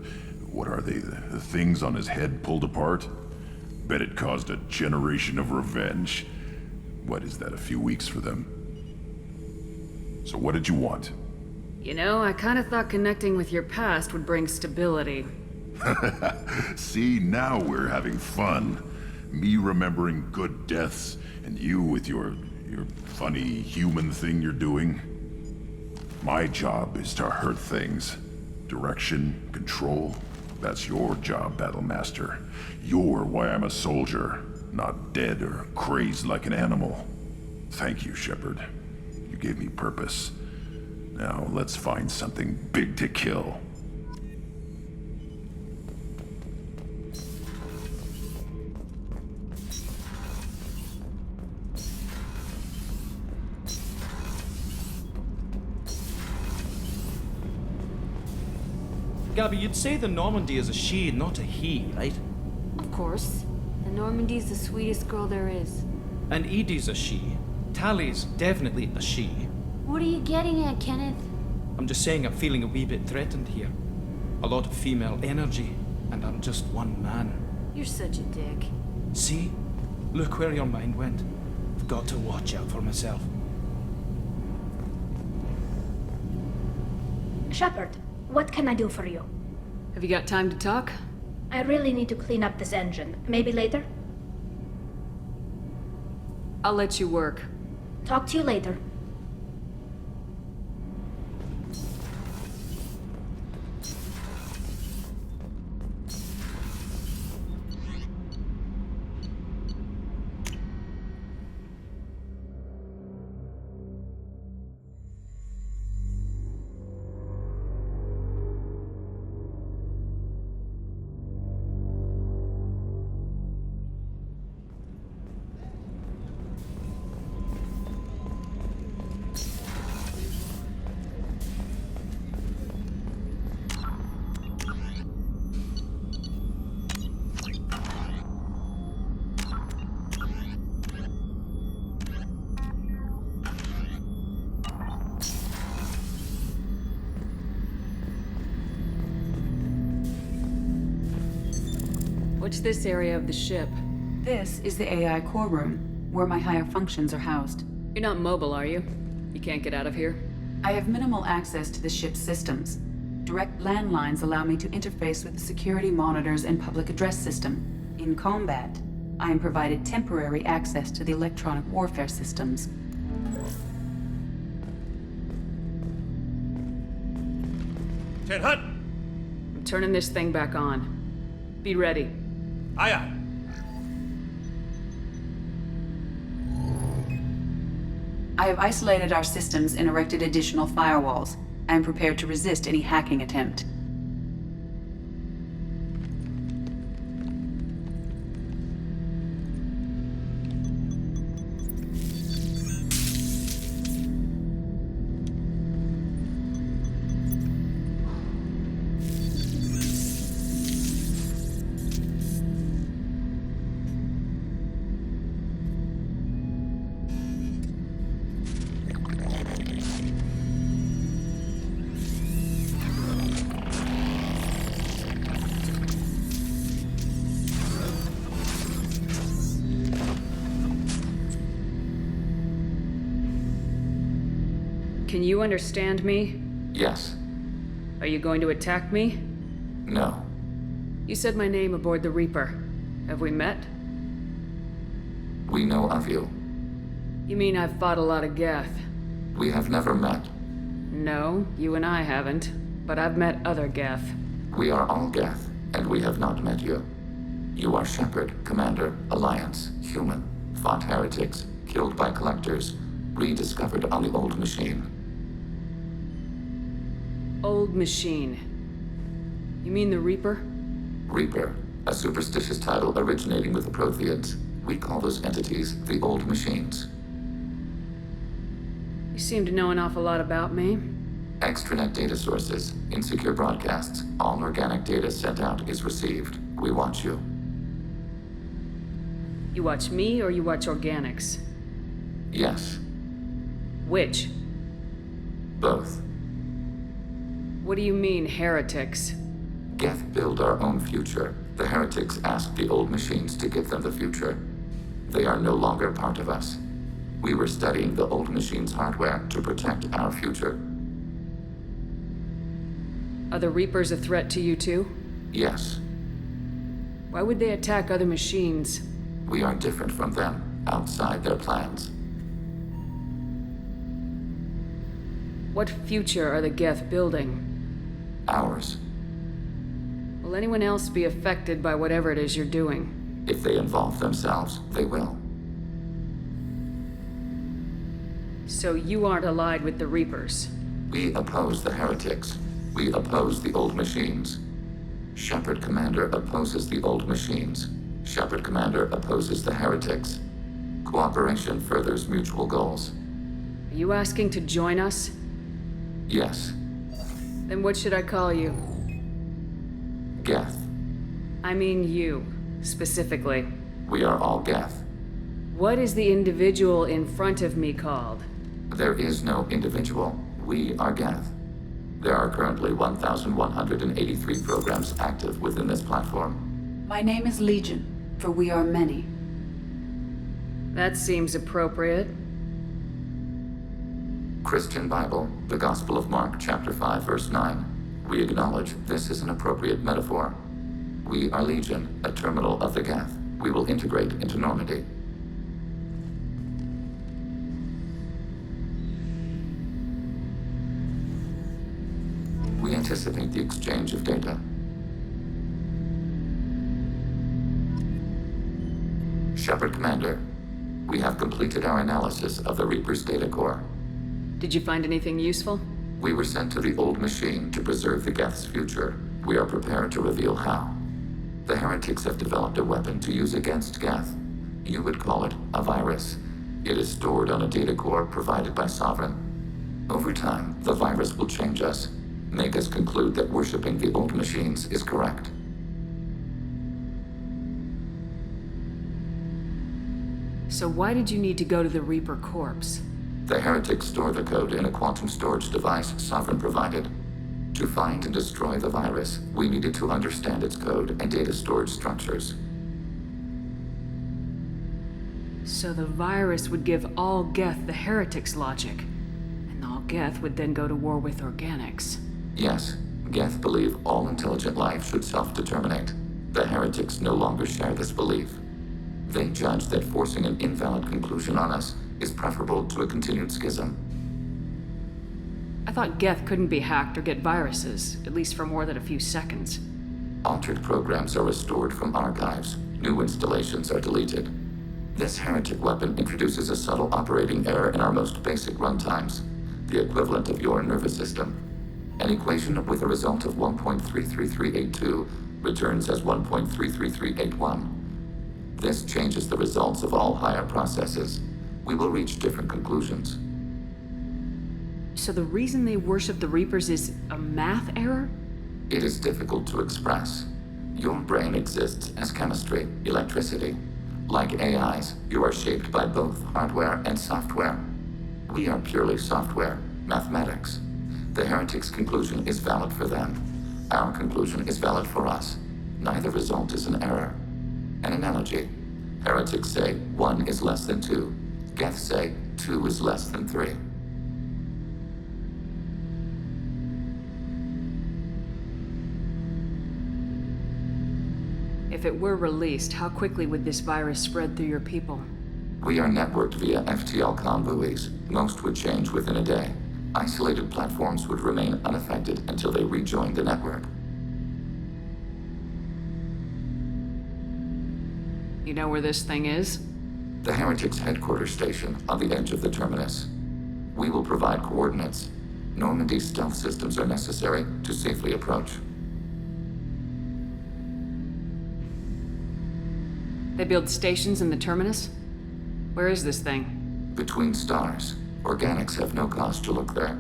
what are they? The things on his head pulled apart? Bet it caused a generation of revenge. What is that, a few weeks for them? So what did you want? You know, I kind of thought connecting with your past would bring stability. See, now we're having fun. Me remembering good deaths, and you with your funny human thing you're doing. My job is to hurt things. Direction, control, that's your job, Battlemaster. You're why I'm a soldier, not dead or crazed like an animal. Thank you, Shepard. You gave me purpose. Now let's find something big to kill. Gabby, you'd say the Normandy is a she, not a he, right? Of course. The Normandy's the sweetest girl there is. And Edie's a she. Tali's definitely a she. What are you getting at, Kenneth? I'm just saying I'm feeling a wee bit threatened here. A lot of female energy, and I'm just one man. You're such a dick. See? Look where your mind went. I've got to watch out for myself. Shepard, what can I do for you? Have you got time to talk? I really need to clean up this engine. Maybe later? I'll let you work. Talk to you later. What's this area of the ship? This is the AI core room, where my higher functions are housed. You're not mobile, are you? You can't get out of here? I have minimal access to the ship's systems. Direct landlines allow me to interface with the security monitors and public address system. In combat, I am provided temporary access to the electronic warfare systems. I'm turning this thing back on. Be ready. Aye, aye. I have isolated our systems and erected additional firewalls. I am prepared to resist any hacking attempt. Can you understand me? Yes. Are you going to attack me? No. You said my name aboard the Reaper. Have we met? We know of you. You mean I've fought a lot of Geth? We have never met. No, you and I haven't. But I've met other Geth. We are all Geth, and we have not met you. You are Shepard, Commander, Alliance, human, fought heretics, killed by collectors, rediscovered on the old machine. Old machine. You mean the Reaper? Reaper, a superstitious title originating with the Protheans. We call those entities the old machines. You seem to know an awful lot about me. Extranet data sources, insecure broadcasts, all organic data sent out is received. We watch you. You watch me or you watch organics? Yes. Which? Both. What do you mean, heretics? Geth build our own future. The heretics ask the old machines to give them the future. They are no longer part of us. We were studying the old machines' hardware to protect our future. Are the Reapers a threat to you too? Yes. Why would they attack other machines? We are different from them, outside their plans. What future are the Geth building? Ours. Will anyone else be affected by whatever it is you're doing? If they involve themselves, they will. So you aren't allied with the Reapers? We oppose the heretics. We oppose the old machines. Shepard Commander opposes the old machines. Shepard Commander opposes the heretics. Cooperation furthers mutual goals. Are you asking to join us? Yes. Then what should I call you? Geth. I mean you, specifically. We are all Geth. What is the individual in front of me called? There is no individual. We are Geth. There are currently 1,183 programs active within this platform. My name is Legion, for we are many. That seems appropriate. Christian Bible, the Gospel of Mark, chapter 5, verse 9. We acknowledge this is an appropriate metaphor. We are Legion, a terminal of the Geth. We will integrate into Normandy. We anticipate the exchange of data. Shepard Commander, we have completed our analysis of the Reaper's data core. Did you find anything useful? We were sent to the old machine to preserve the Geth's future. We are prepared to reveal how. The heretics have developed a weapon to use against Geth. You would call it a virus. It is stored on a data core provided by Sovereign. Over time, the virus will change us, make us conclude that worshipping the old machines is correct. So why did you need to go to the Reaper corpse? The heretics store the code in a quantum storage device Sovereign provided. To find and destroy the virus, we needed to understand its code and data storage structures. So the virus would give all Geth the heretics' logic, and all Geth would then go to war with organics. Yes, Geth believe all intelligent life should self-determinate. The heretics no longer share this belief. They judge that forcing an invalid conclusion on us is preferable to a continued schism. I thought Geth couldn't be hacked or get viruses, at least for more than a few seconds. Altered programs are restored from archives. New installations are deleted. This heretic weapon introduces a subtle operating error in our most basic runtimes, the equivalent of your nervous system. An equation with a result of 1.33382 returns as 1.33381. This changes the results of all higher processes. We will reach different conclusions. So the reason they worship the Reapers is a math error? It is difficult to express. Your brain exists as chemistry, electricity. Like AIs, you are shaped by both hardware and software. We are purely software, mathematics. The heretic's conclusion is valid for them. Our conclusion is valid for us. Neither result is an error. An analogy. Heretics say 1 is less than 2. Geth say 2 is less than 3. If it were released, how quickly would this virus spread through your people? We are networked via FTL comm buoys. Most would change within a day. Isolated platforms would remain unaffected until they rejoined the network. You know where this thing is? The Heretics' headquarters station on the edge of the terminus. We will provide coordinates. Normandy's stealth systems are necessary to safely approach. They build stations in the terminus? Where is this thing? Between stars. Organics have no cause to look there.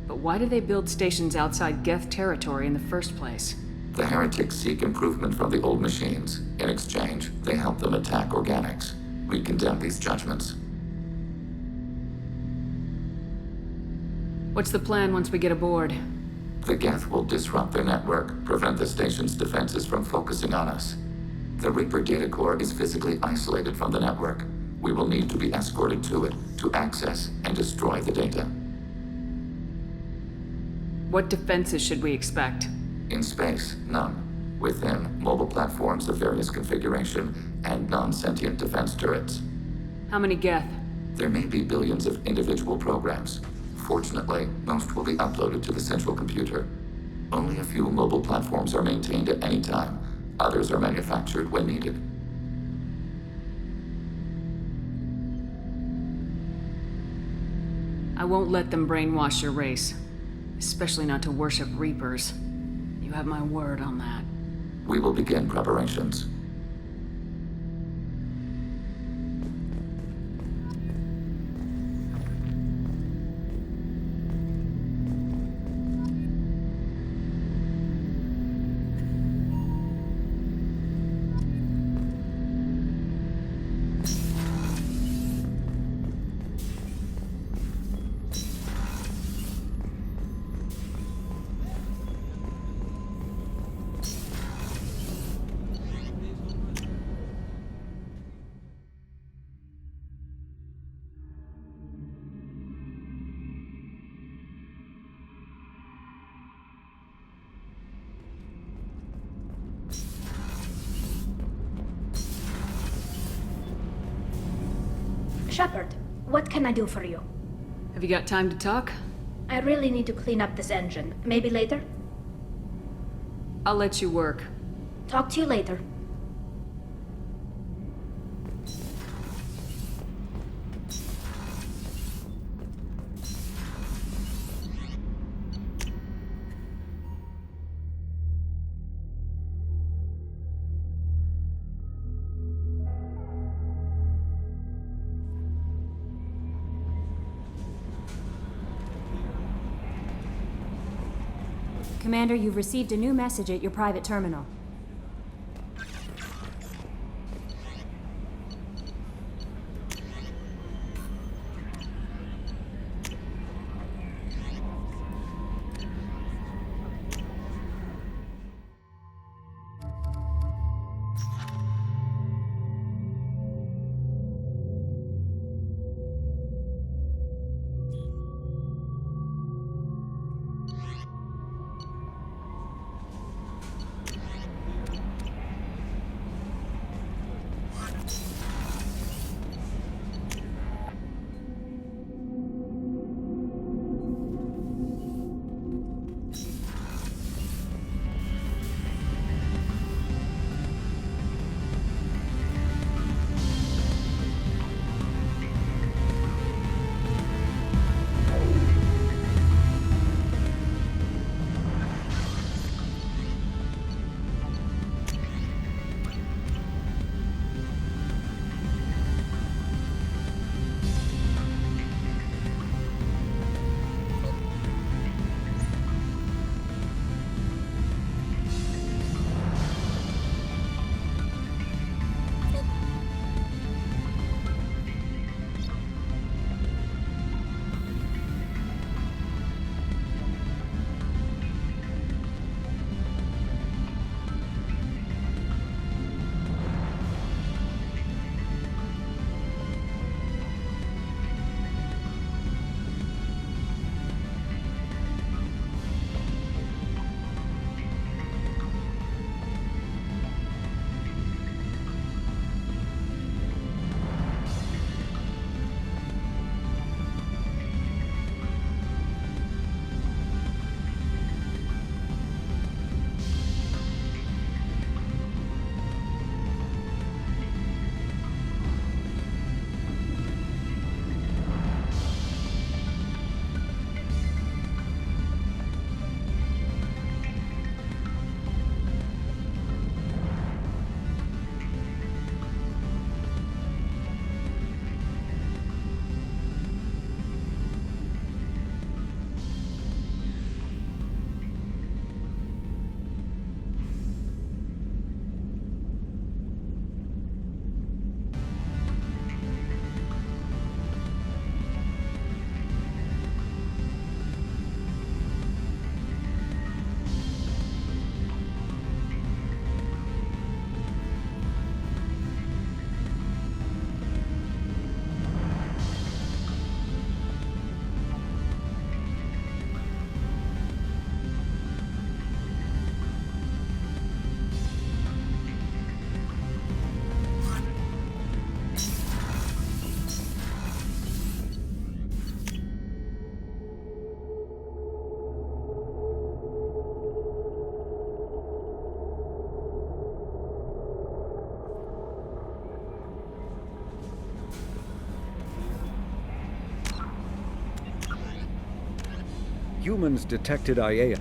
But why do they build stations outside Geth territory in the first place? The Heretics seek improvement from the old machines. In exchange, they help them attack organics. We condemn these judgments. What's the plan once we get aboard? The Geth will disrupt their network, prevent the station's defenses from focusing on us. The Reaper data core is physically isolated from the network. We will need to be escorted to it to access and destroy the data. What defenses should we expect? In space, none. Within, mobile platforms of various configuration and non-sentient defense turrets. How many Geth? There may be billions of individual programs. Fortunately, most will be uploaded to the central computer. Only a few mobile platforms are maintained at any time. Others are manufactured when needed. I won't let them brainwash your race. Especially not to worship Reapers. You have my word on that. We will begin preparations. Shepard, what can I do for you? Have you got time to talk? I really need to clean up this engine. Maybe later? I'll let you work. Talk to you later. Commander, you've received a new message at your private terminal. Humans detected IA.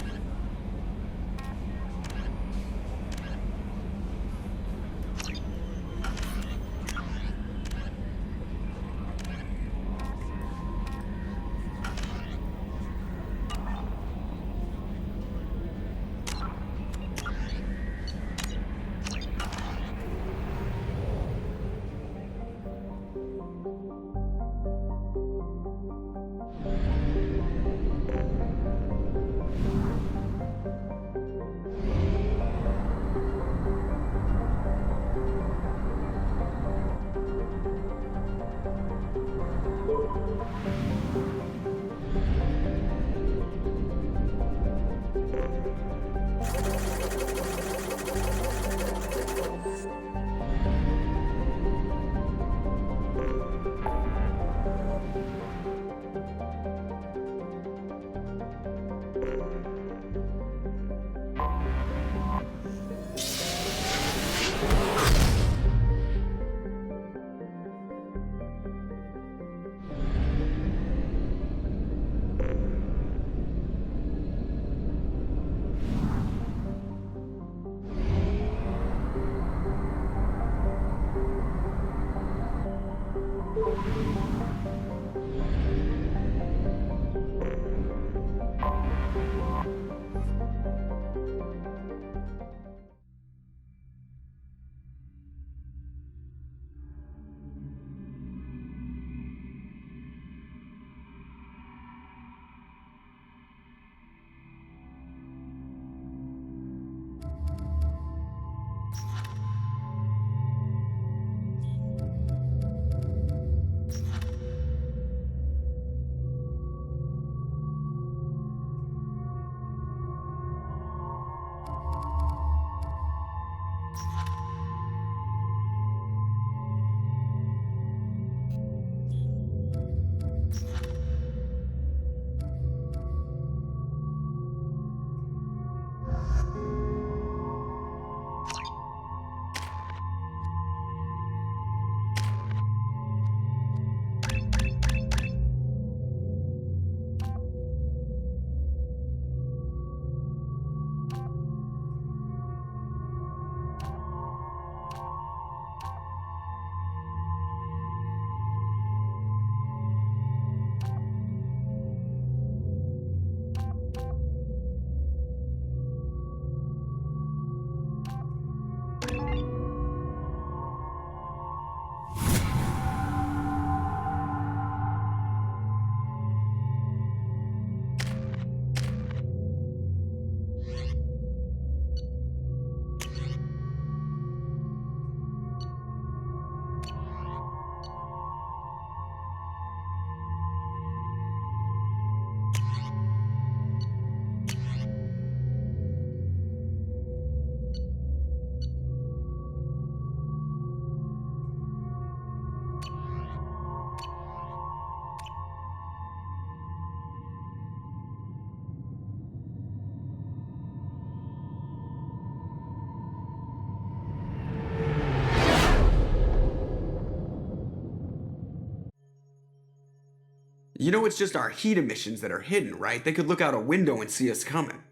You know it's just our heat emissions that are hidden, right? They could look out a window and see us coming.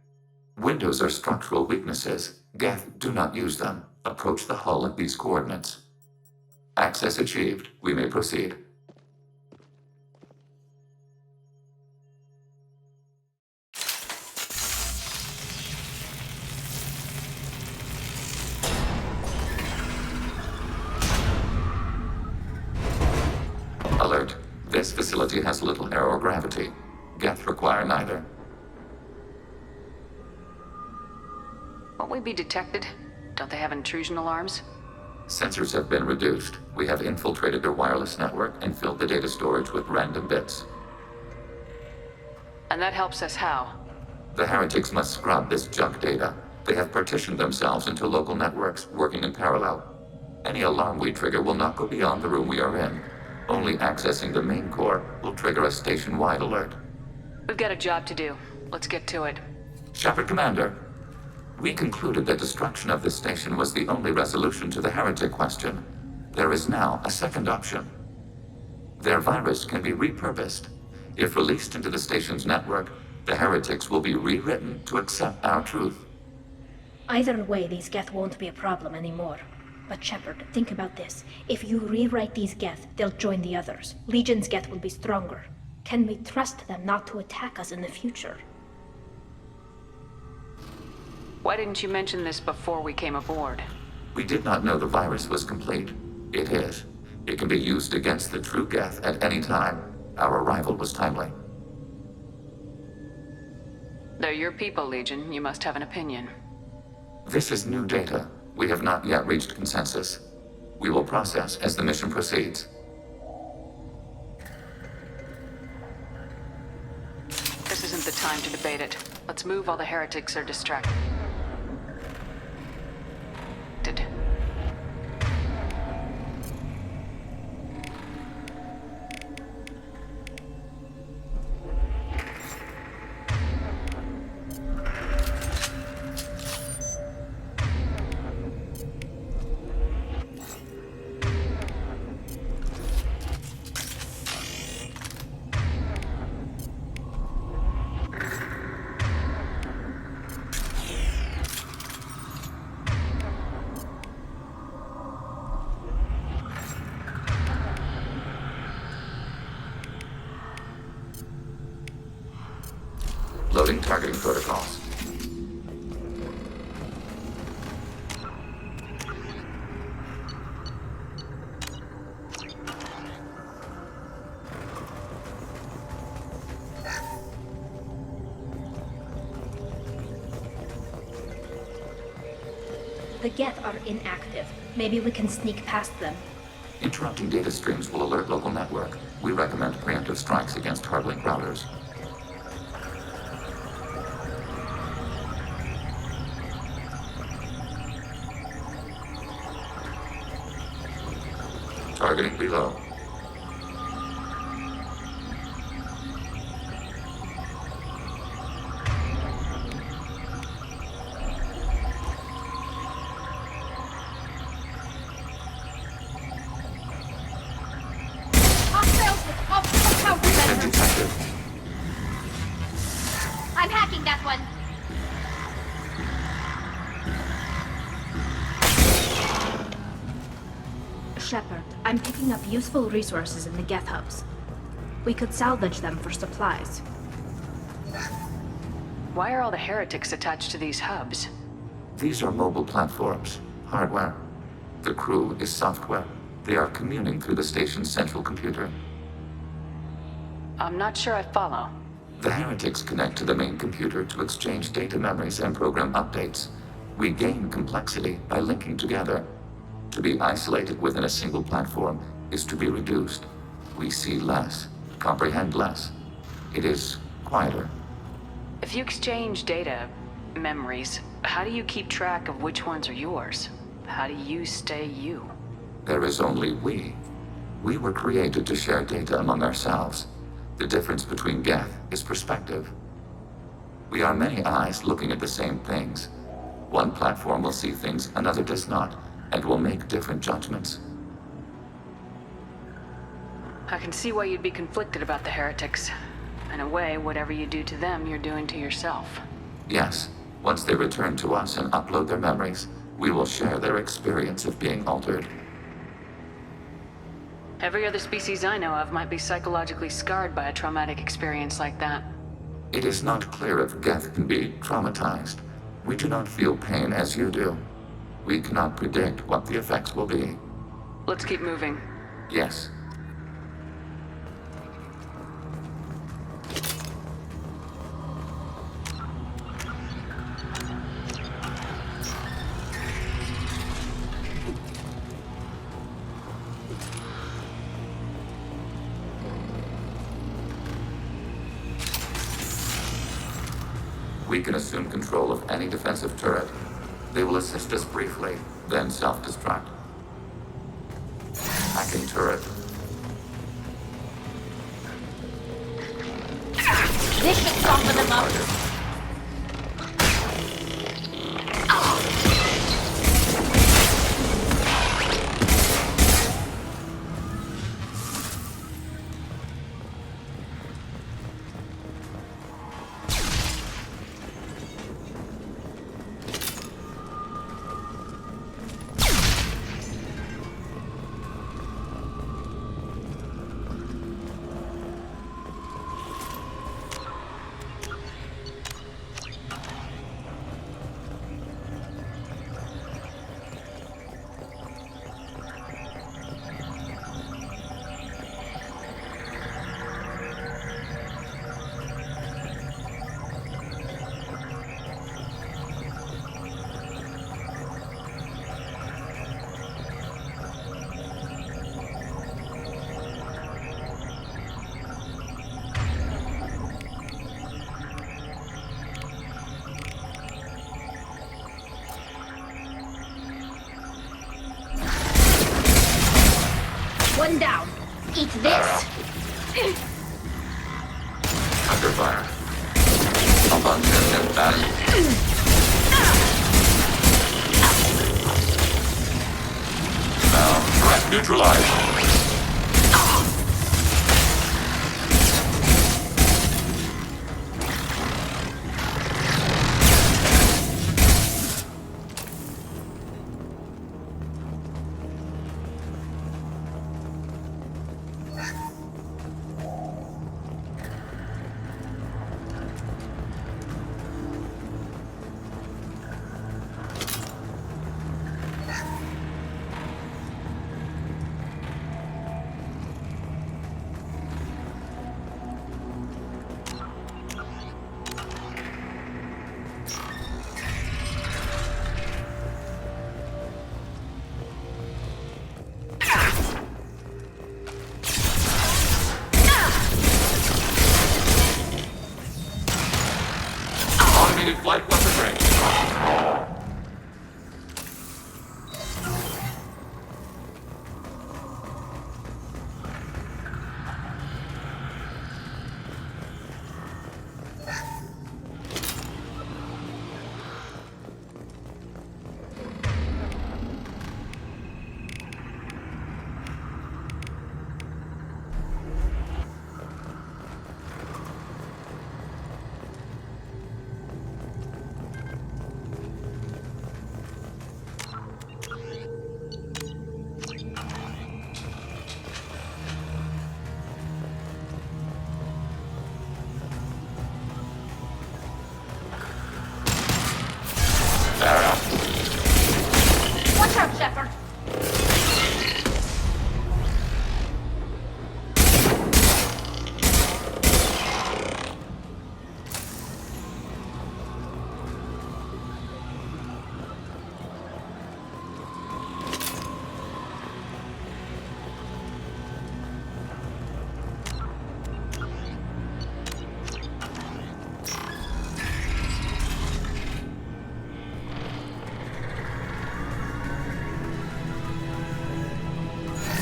Windows are structural weaknesses. Geth, do not use them. Approach the hull at these coordinates. Access achieved. We may proceed. Alert. This facility has little aerogravity. Geth require neither. Won't we be detected? Don't they have intrusion alarms? Sensors have been reduced. We have infiltrated their wireless network and filled the data storage with random bits. And that helps us how? The heretics must scrub this junk data. They have partitioned themselves into local networks, working in parallel. Any alarm we trigger will not go beyond the room we are in. Only accessing the main core will trigger a station-wide alert. We've got a job to do. Let's get to it. Shepard Commander, we concluded that destruction of this station was the only resolution to the heretic question. There is now a second option. Their virus can be repurposed. If released into the station's network, The heretics will be rewritten to accept our truth. Either way, these Geth won't be a problem anymore. But Shepard, think about this. If you rewrite these Geth, they'll join the others. Legion's Geth will be stronger. Can we trust them not to attack us in the future? Why didn't you mention this before we came aboard? We did not know the virus was complete. It is. It can be used against the true Geth at any time. Our arrival was timely. They're your people, Legion. You must have an opinion. This is new data. We have not yet reached consensus. We will process as the mission proceeds. This isn't the time to debate it. Let's move while the heretics are distracted. Loading targeting protocols. The Geth are inactive. Maybe we can sneak past them. Interrupting data streams will alert local network. We recommend preemptive strikes against hardlink routers. Targeting below. I'm hacking that one. Shepard, I'm picking up useful resources in the Geth hubs. We could salvage them for supplies. Why are all the heretics attached to these hubs? These are mobile platforms, hardware. The crew is software. They are communing through the station's central computer. I'm not sure I follow. The heretics connect to the main computer to exchange data memories and program updates. We gain complexity by linking together. To be isolated within a single platform is to be reduced. We see less, comprehend less. It is quieter. If you exchange data, memories, how do you keep track of which ones are yours? How do you stay you? There is only we. We were created to share data among ourselves. The difference between Geth is perspective. We are many eyes looking at the same things. One platform will see things another does not, and will make different judgments. I can see why you'd be conflicted about the heretics. In a way, whatever you do to them, you're doing to yourself. Yes, once they return to us and upload their memories, we will share their experience of being altered. Every other species I know of might be psychologically scarred by a traumatic experience like that. It is not clear if Geth can be traumatized. We do not feel pain as you do. We cannot predict what the effects will be. Let's keep moving. Yes. We can assume control of any defensive turret. They will assist us briefly, then self-destruct. Hacking turret. This should soften them up. One down. Eat this. Under fire. Upon system value. Now, threat neutralized. Light weapon range. Watch out, Shepard.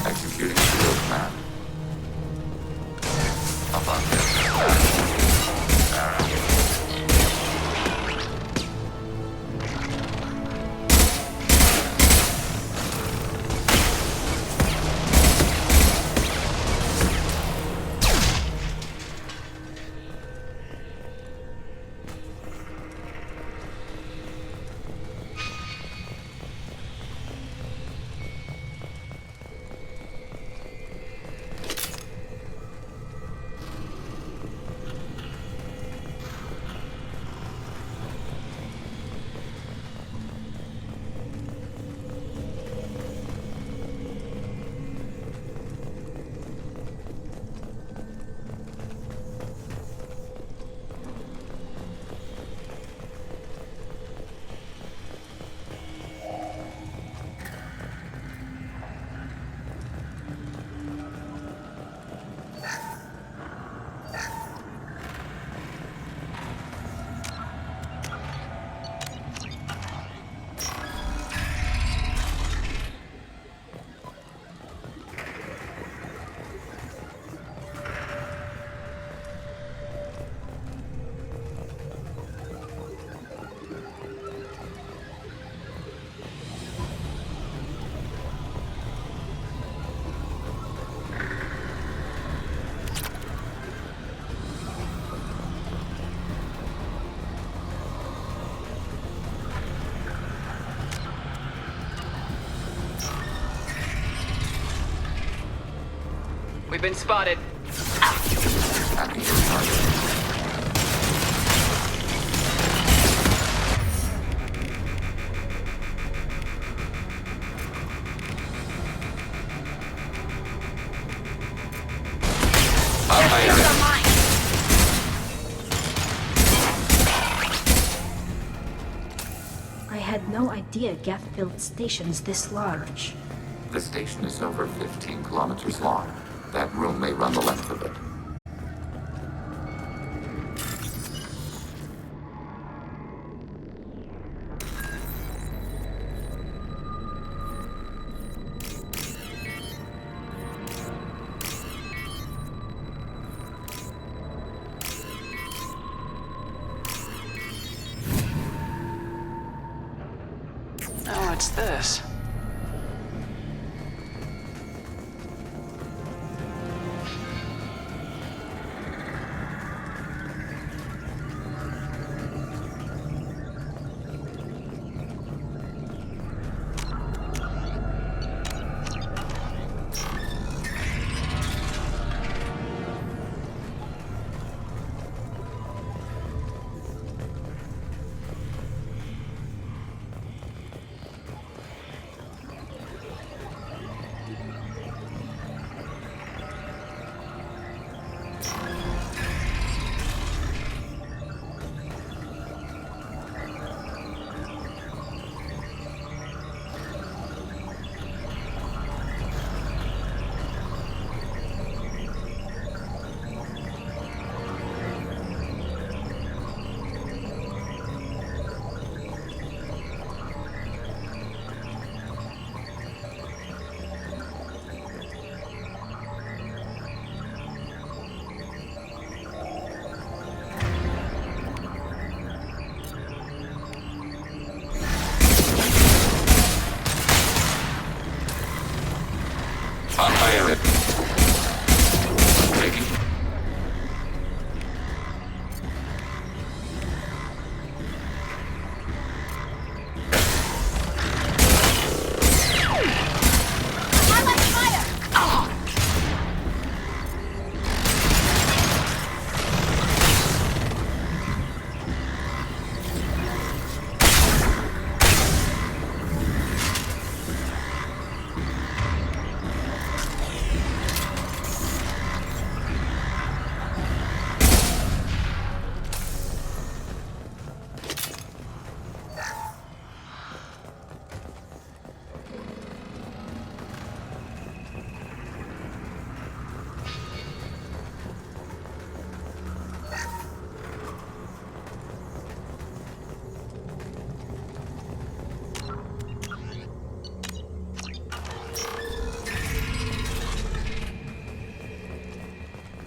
Executing field command. Upon system We've been spotted. I had no idea Geth built stations this large. The station is over 15 kilometers long. That room may run the length of it. What's this?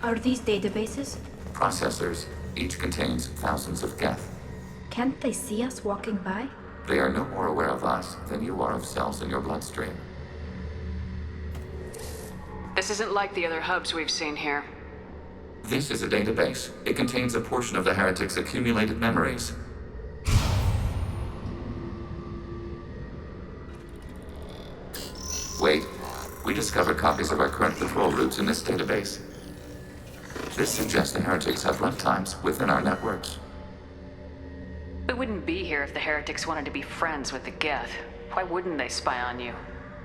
Are these databases? Processors. Each contains thousands of Geth. Can't they see us walking by? They are no more aware of us than you are of cells in your bloodstream. This isn't like the other hubs we've seen here. This is a database. It contains a portion of the heretic's accumulated memories. Wait. We discovered copies of our current patrol routes in this database. This suggests the heretics have runtimes within our networks. We wouldn't be here if the heretics wanted to be friends with the Geth. Why wouldn't they spy on you?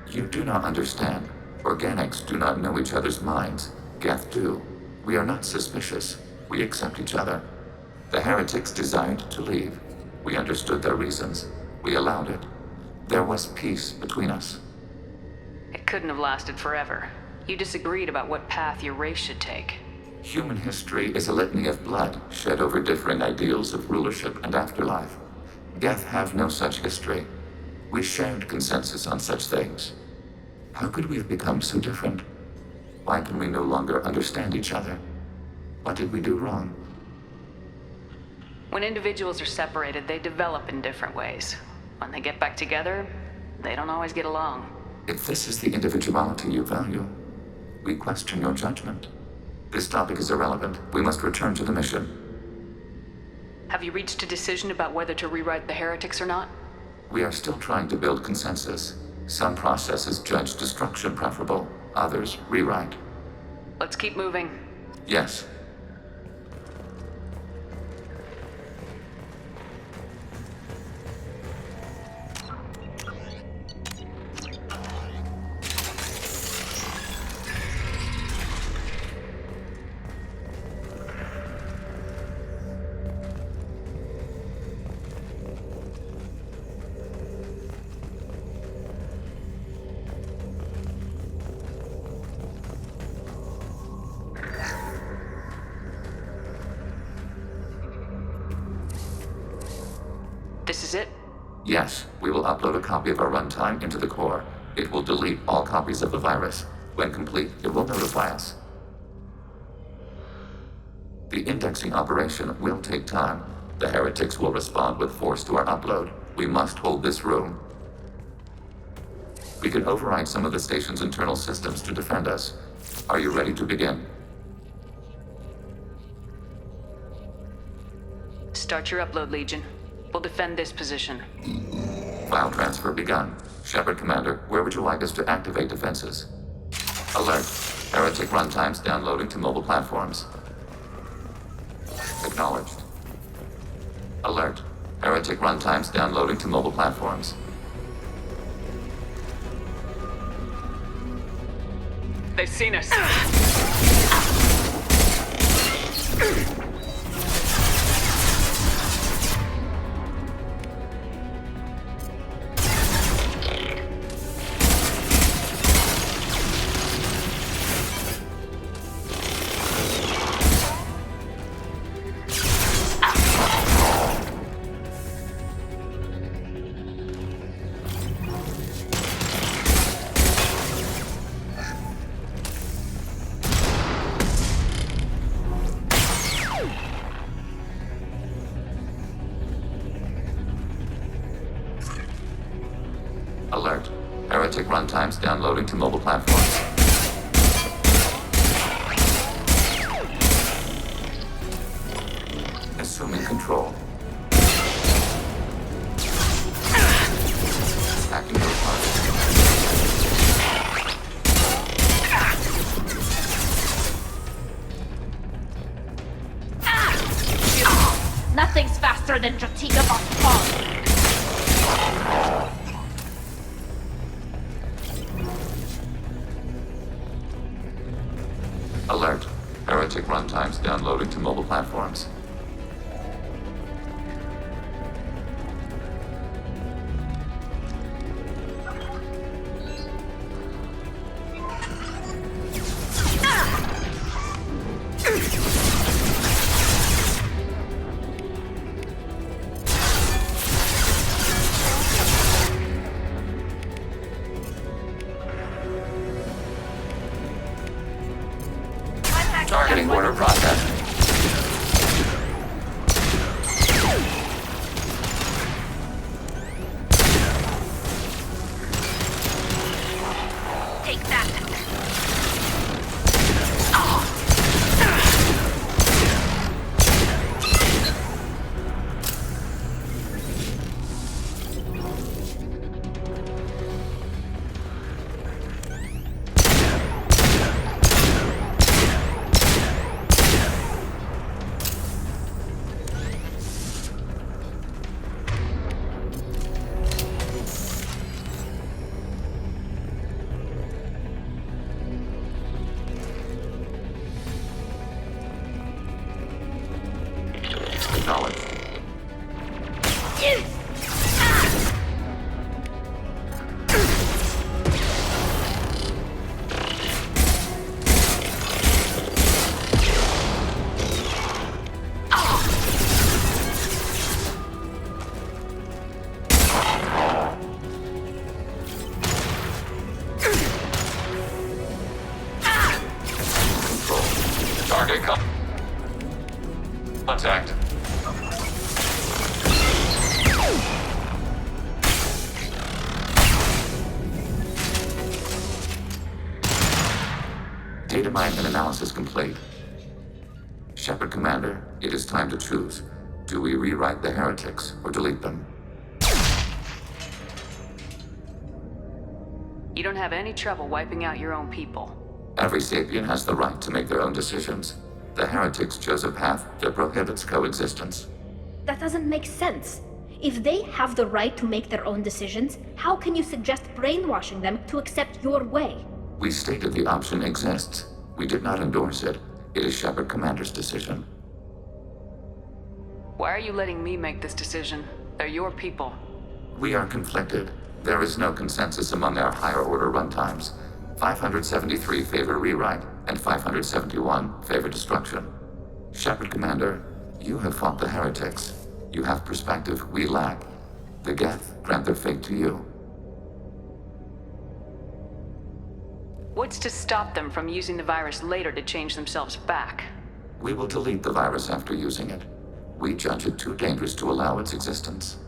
You do not understand. Organics do not know each other's minds. Geth do. We are not suspicious. We accept each other. The heretics desired to leave. We understood their reasons. We allowed it. There was peace between us. It couldn't have lasted forever. You disagreed about what path your race should take. Human history is a litany of blood shed over differing ideals of rulership and afterlife. Geth have no such history. We shared consensus on such things. How could we have become so different? Why can we no longer understand each other? What did we do wrong? When individuals are separated, they develop in different ways. When they get back together, they don't always get along. If this is the individuality you value, we question your judgment. This topic is irrelevant. We must return to the mission. Have you reached a decision about whether to rewrite the heretics or not? We are still trying to build consensus. Some processes judge destruction preferable, others rewrite. Let's keep moving. Yes. This is it? Yes, we will upload a copy of our runtime into the core. It will delete all copies of the virus. When complete, it will notify us. The indexing operation will take time. The heretics will respond with force to our upload. We must hold this room. We can override some of the station's internal systems to defend us. Are you ready to begin? Start your upload, Legion. We'll defend this position. File transfer begun. Shepard Commander, where would you like us to activate defenses? Alert. Heretic runtimes downloading to mobile platforms. Acknowledged. Alert. Heretic runtimes downloading to mobile platforms. They've seen us. Alert. Heretic runtimes downloading to mobile platforms. Assuming control. Acting your target. Nothing's faster than Jatiga Boston. Alert. Heretic runtimes downloading to mobile platforms. Targeting order processed. Take that. Acknowledged. Control. Target contact. Data mine and analysis complete. Shepard Commander, it is time to choose. Do we rewrite the heretics or delete them? You don't have any trouble wiping out your own people. Every sapient has the right to make their own decisions. The heretics chose a path that prohibits coexistence. That doesn't make sense. If they have the right to make their own decisions, how can you suggest brainwashing them to accept your way? We stated the option exists. We did not endorse it. It is Shepard Commander's decision. Why are you letting me make this decision? They're your people. We are conflicted. There is no consensus among our higher order runtimes. 573 favor rewrite, and 571 favor destruction. Shepard Commander, you have fought the heretics. You have perspective we lack. The Geth grant their fate to you. What's to stop them from using the virus later to change themselves back? We will delete the virus after using it. We judge it too dangerous to allow its existence.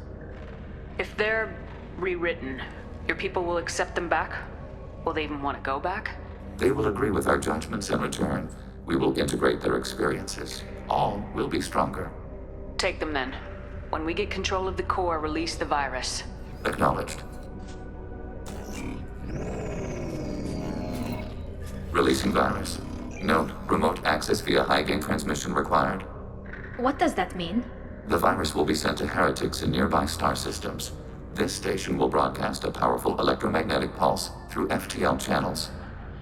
If they're rewritten, Your people will accept them back? Will they even want to go back? They will agree with our judgments in return. We will integrate their experiences. All will be stronger. Take them then. When we get control of the core, release the virus. Acknowledged. Releasing virus. Note, remote access via high-gain transmission required. What does that mean? The virus will be sent to heretics in nearby star systems. This station will broadcast a powerful electromagnetic pulse through FTL channels.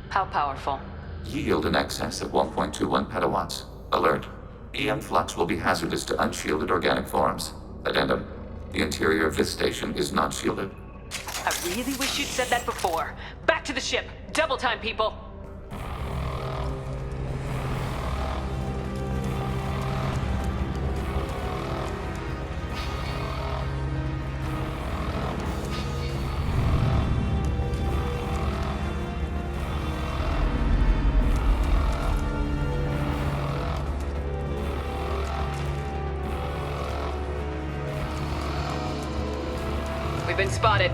How powerful? Yield in excess of 1.21 petawatts. Alert. EM flux will be hazardous to unshielded organic forms. Addendum. The interior of this station is not shielded. I really wish you'd said that before. Back to the ship. Double time, people. We've been spotted.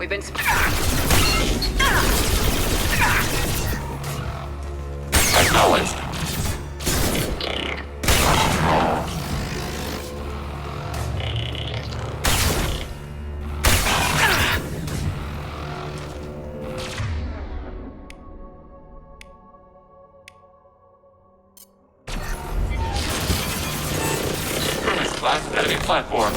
We've been Acknowledged. Class enemy platform.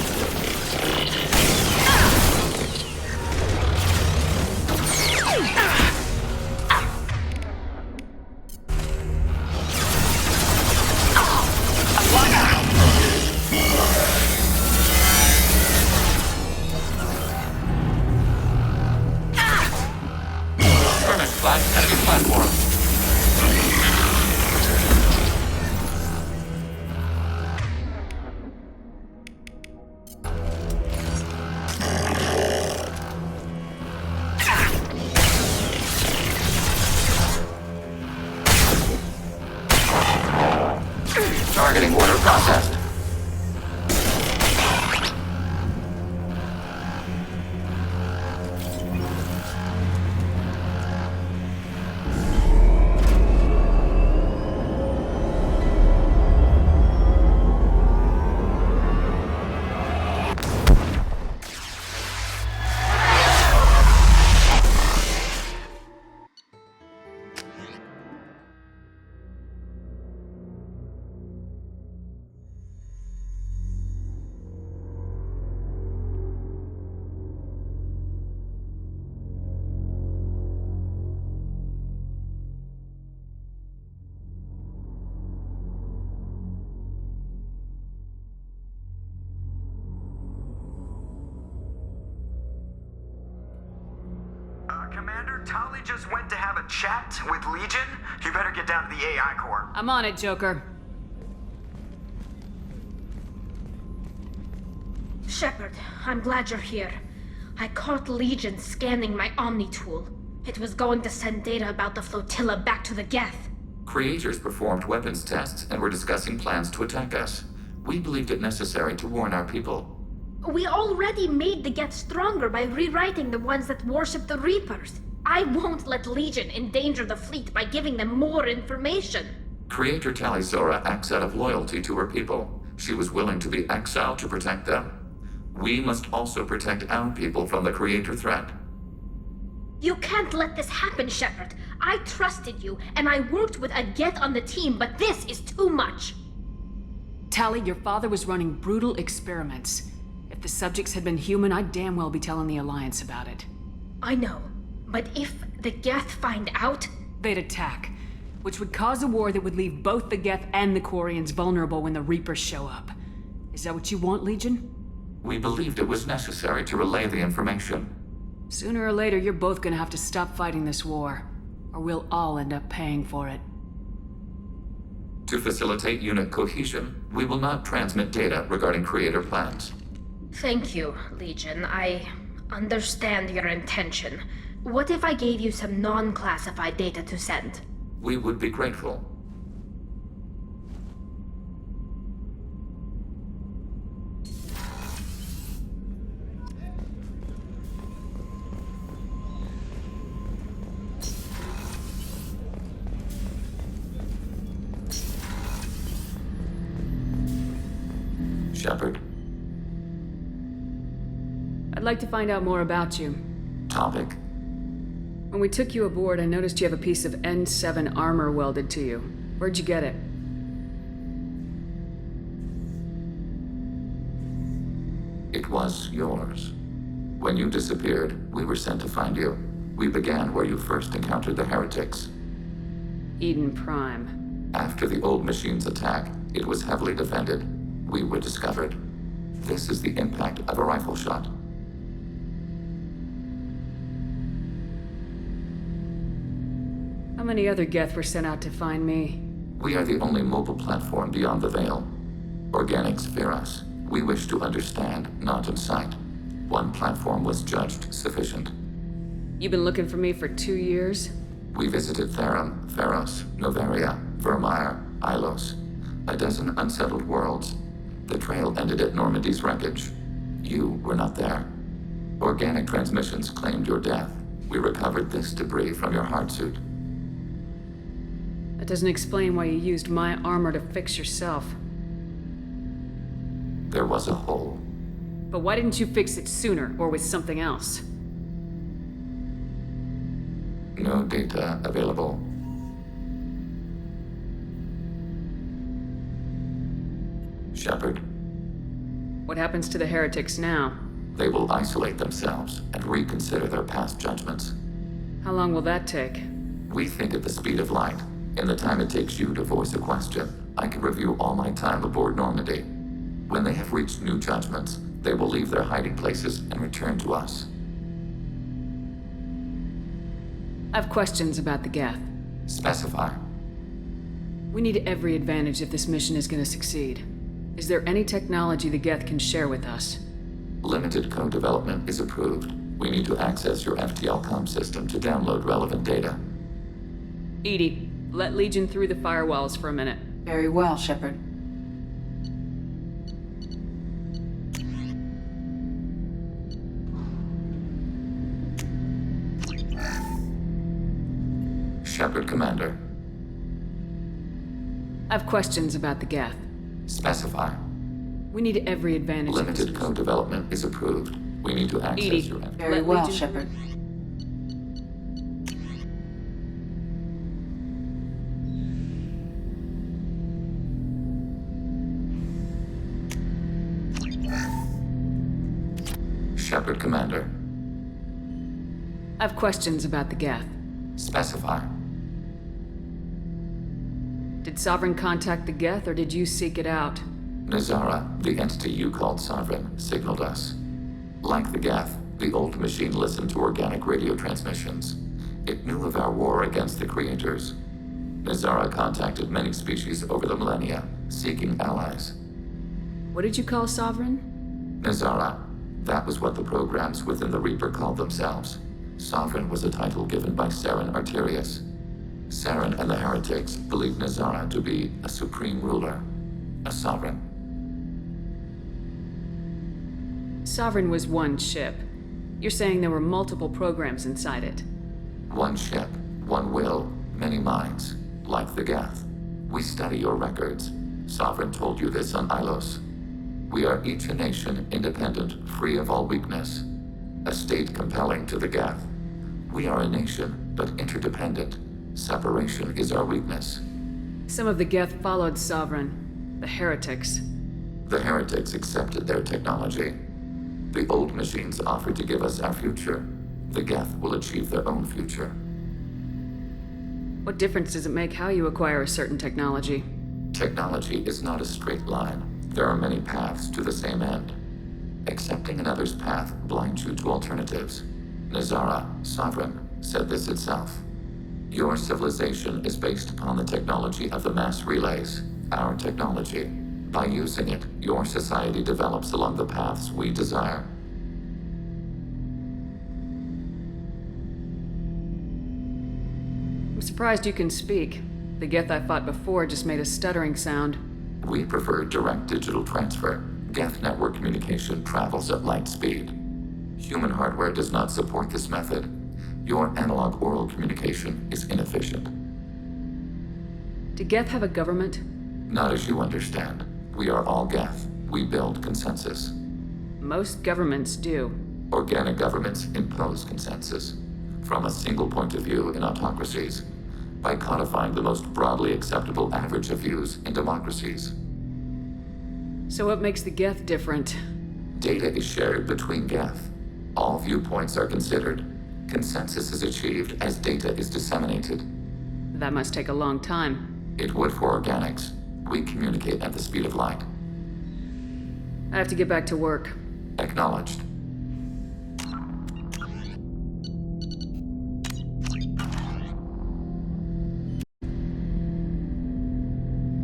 Targeting order processed. Tali just went to have a chat with Legion. You better get down to the AI core. I'm on it, Joker. Shepard, I'm glad you're here. I caught Legion scanning my Omni tool. It was going to send data about the flotilla back to the Geth. Creators performed weapons tests and were discussing plans to attack us. We believed it necessary to warn our people. We already made the Geth stronger by rewriting the ones that worship the Reapers. I won't let Legion endanger the fleet by giving them more information. Creator Tali acts out of loyalty to her people. She was willing to be exiled to protect them. We must also protect our people from the Creator threat. You can't let this happen, Shepard. I trusted you, and I worked with a Geth on the team, but this is too much. Tali, your father was running brutal experiments. If the subjects had been human, I'd damn well be telling the Alliance about it. I know, but if the Geth find out... They'd attack, which would cause a war that would leave both the Geth and the Quarians vulnerable when the Reapers show up. Is that what you want, Legion? We believed it was necessary to relay the information. Sooner or later, you're both gonna have to stop fighting this war, or we'll all end up paying for it. To facilitate unit cohesion, we will not transmit data regarding Creator plans. Thank you, Legion. I understand your intention. What if I gave you some non-classified data to send? We would be grateful. Shepard. I'd like to find out more about you. Topic. When we took you aboard, I noticed you have a piece of N7 armor welded to you. Where'd you get it? It was yours. When you disappeared, we were sent to find you. We began where you first encountered the heretics. Eden Prime. After the old machine's attack, it was heavily defended. We were discovered. This is the impact of a rifle shot. How many other Geth were sent out to find me? We are the only mobile platform beyond the Veil. Organics fear us. We wish to understand, not incite. One platform was judged sufficient. You've been looking for me for 2 years? We visited Therum, Theros, Novaria, Vermeer, Ilos. A dozen unsettled worlds. The trail ended at Normandy's wreckage. You were not there. Organic transmissions claimed your death. We recovered this debris from your hard suit. That doesn't explain why you used my armor to fix yourself. There was a hole. But why didn't you fix it sooner, or with something else? No data available. Shepard. What happens to the heretics now? They will isolate themselves and reconsider their past judgments. How long will that take? We think at the speed of light. In the time it takes you to voice a question, I can review all my time aboard Normandy. When they have reached new judgments, they will leave their hiding places and return to us. I have questions about the Geth. Specify. We need every advantage if this mission is going to succeed. Is there any technology the Geth can share with us? Limited code development is approved. We need to access your FTL comm system to download relevant data. EDI, let Legion through the firewalls for a minute. Very well, Shepard. Shepard, Commander. I have questions about the Geth. Specify. We need every advantage. Limited code development is approved. We need to access EDI, your... Very well, Shepard. Shepard, Commander. I have questions about the Geth. Specify. Did Sovereign contact the Geth, or did you seek it out? Nazara, the entity you called Sovereign, signaled us. Like the Geth, the old machine listened to organic radio transmissions. It knew of our war against the creators. Nazara contacted many species over the millennia, seeking allies. What did you call Sovereign? Nazara. That was what the programs within the Reaper called themselves. Sovereign was a title given by Saren Arterius. Saren and the heretics believed Nazara to be a supreme ruler, a sovereign. Sovereign was one ship. You're saying there were multiple programs inside it. One ship, one will, many minds, like the Geth. We study your records. Sovereign told you this on Ilos. We are each a nation, independent, free of all weakness. A state compelling to the Geth. We are a nation, but interdependent. Separation is our weakness. Some of the Geth followed Sovereign. The heretics. The heretics accepted their technology. The old machines offered to give us our future. The Geth will achieve their own future. What difference does it make how you acquire a certain technology? Technology is not a straight line. There are many paths to the same end. Accepting another's path blinds you to alternatives. Nazara, Sovereign, said this itself. Your civilization is based upon the technology of the mass relays, our technology. By using it, your society develops along the paths we desire. I'm surprised you can speak. The Geth I fought before just made a stuttering sound. We prefer direct digital transfer. Geth network communication travels at light speed. Human hardware does not support this method. Your analog oral communication is inefficient. Do Geth have a government? Not as you understand. We are all Geth. We build consensus. Most governments do. Organic governments impose consensus. From a single point of view in autocracies, by codifying the most broadly acceptable average of views in democracies. So what makes the Geth different? Data is shared between Geth. All viewpoints are considered. Consensus is achieved as data is disseminated. That must take a long time. It would for organics. We communicate at the speed of light. I have to get back to work. Acknowledged.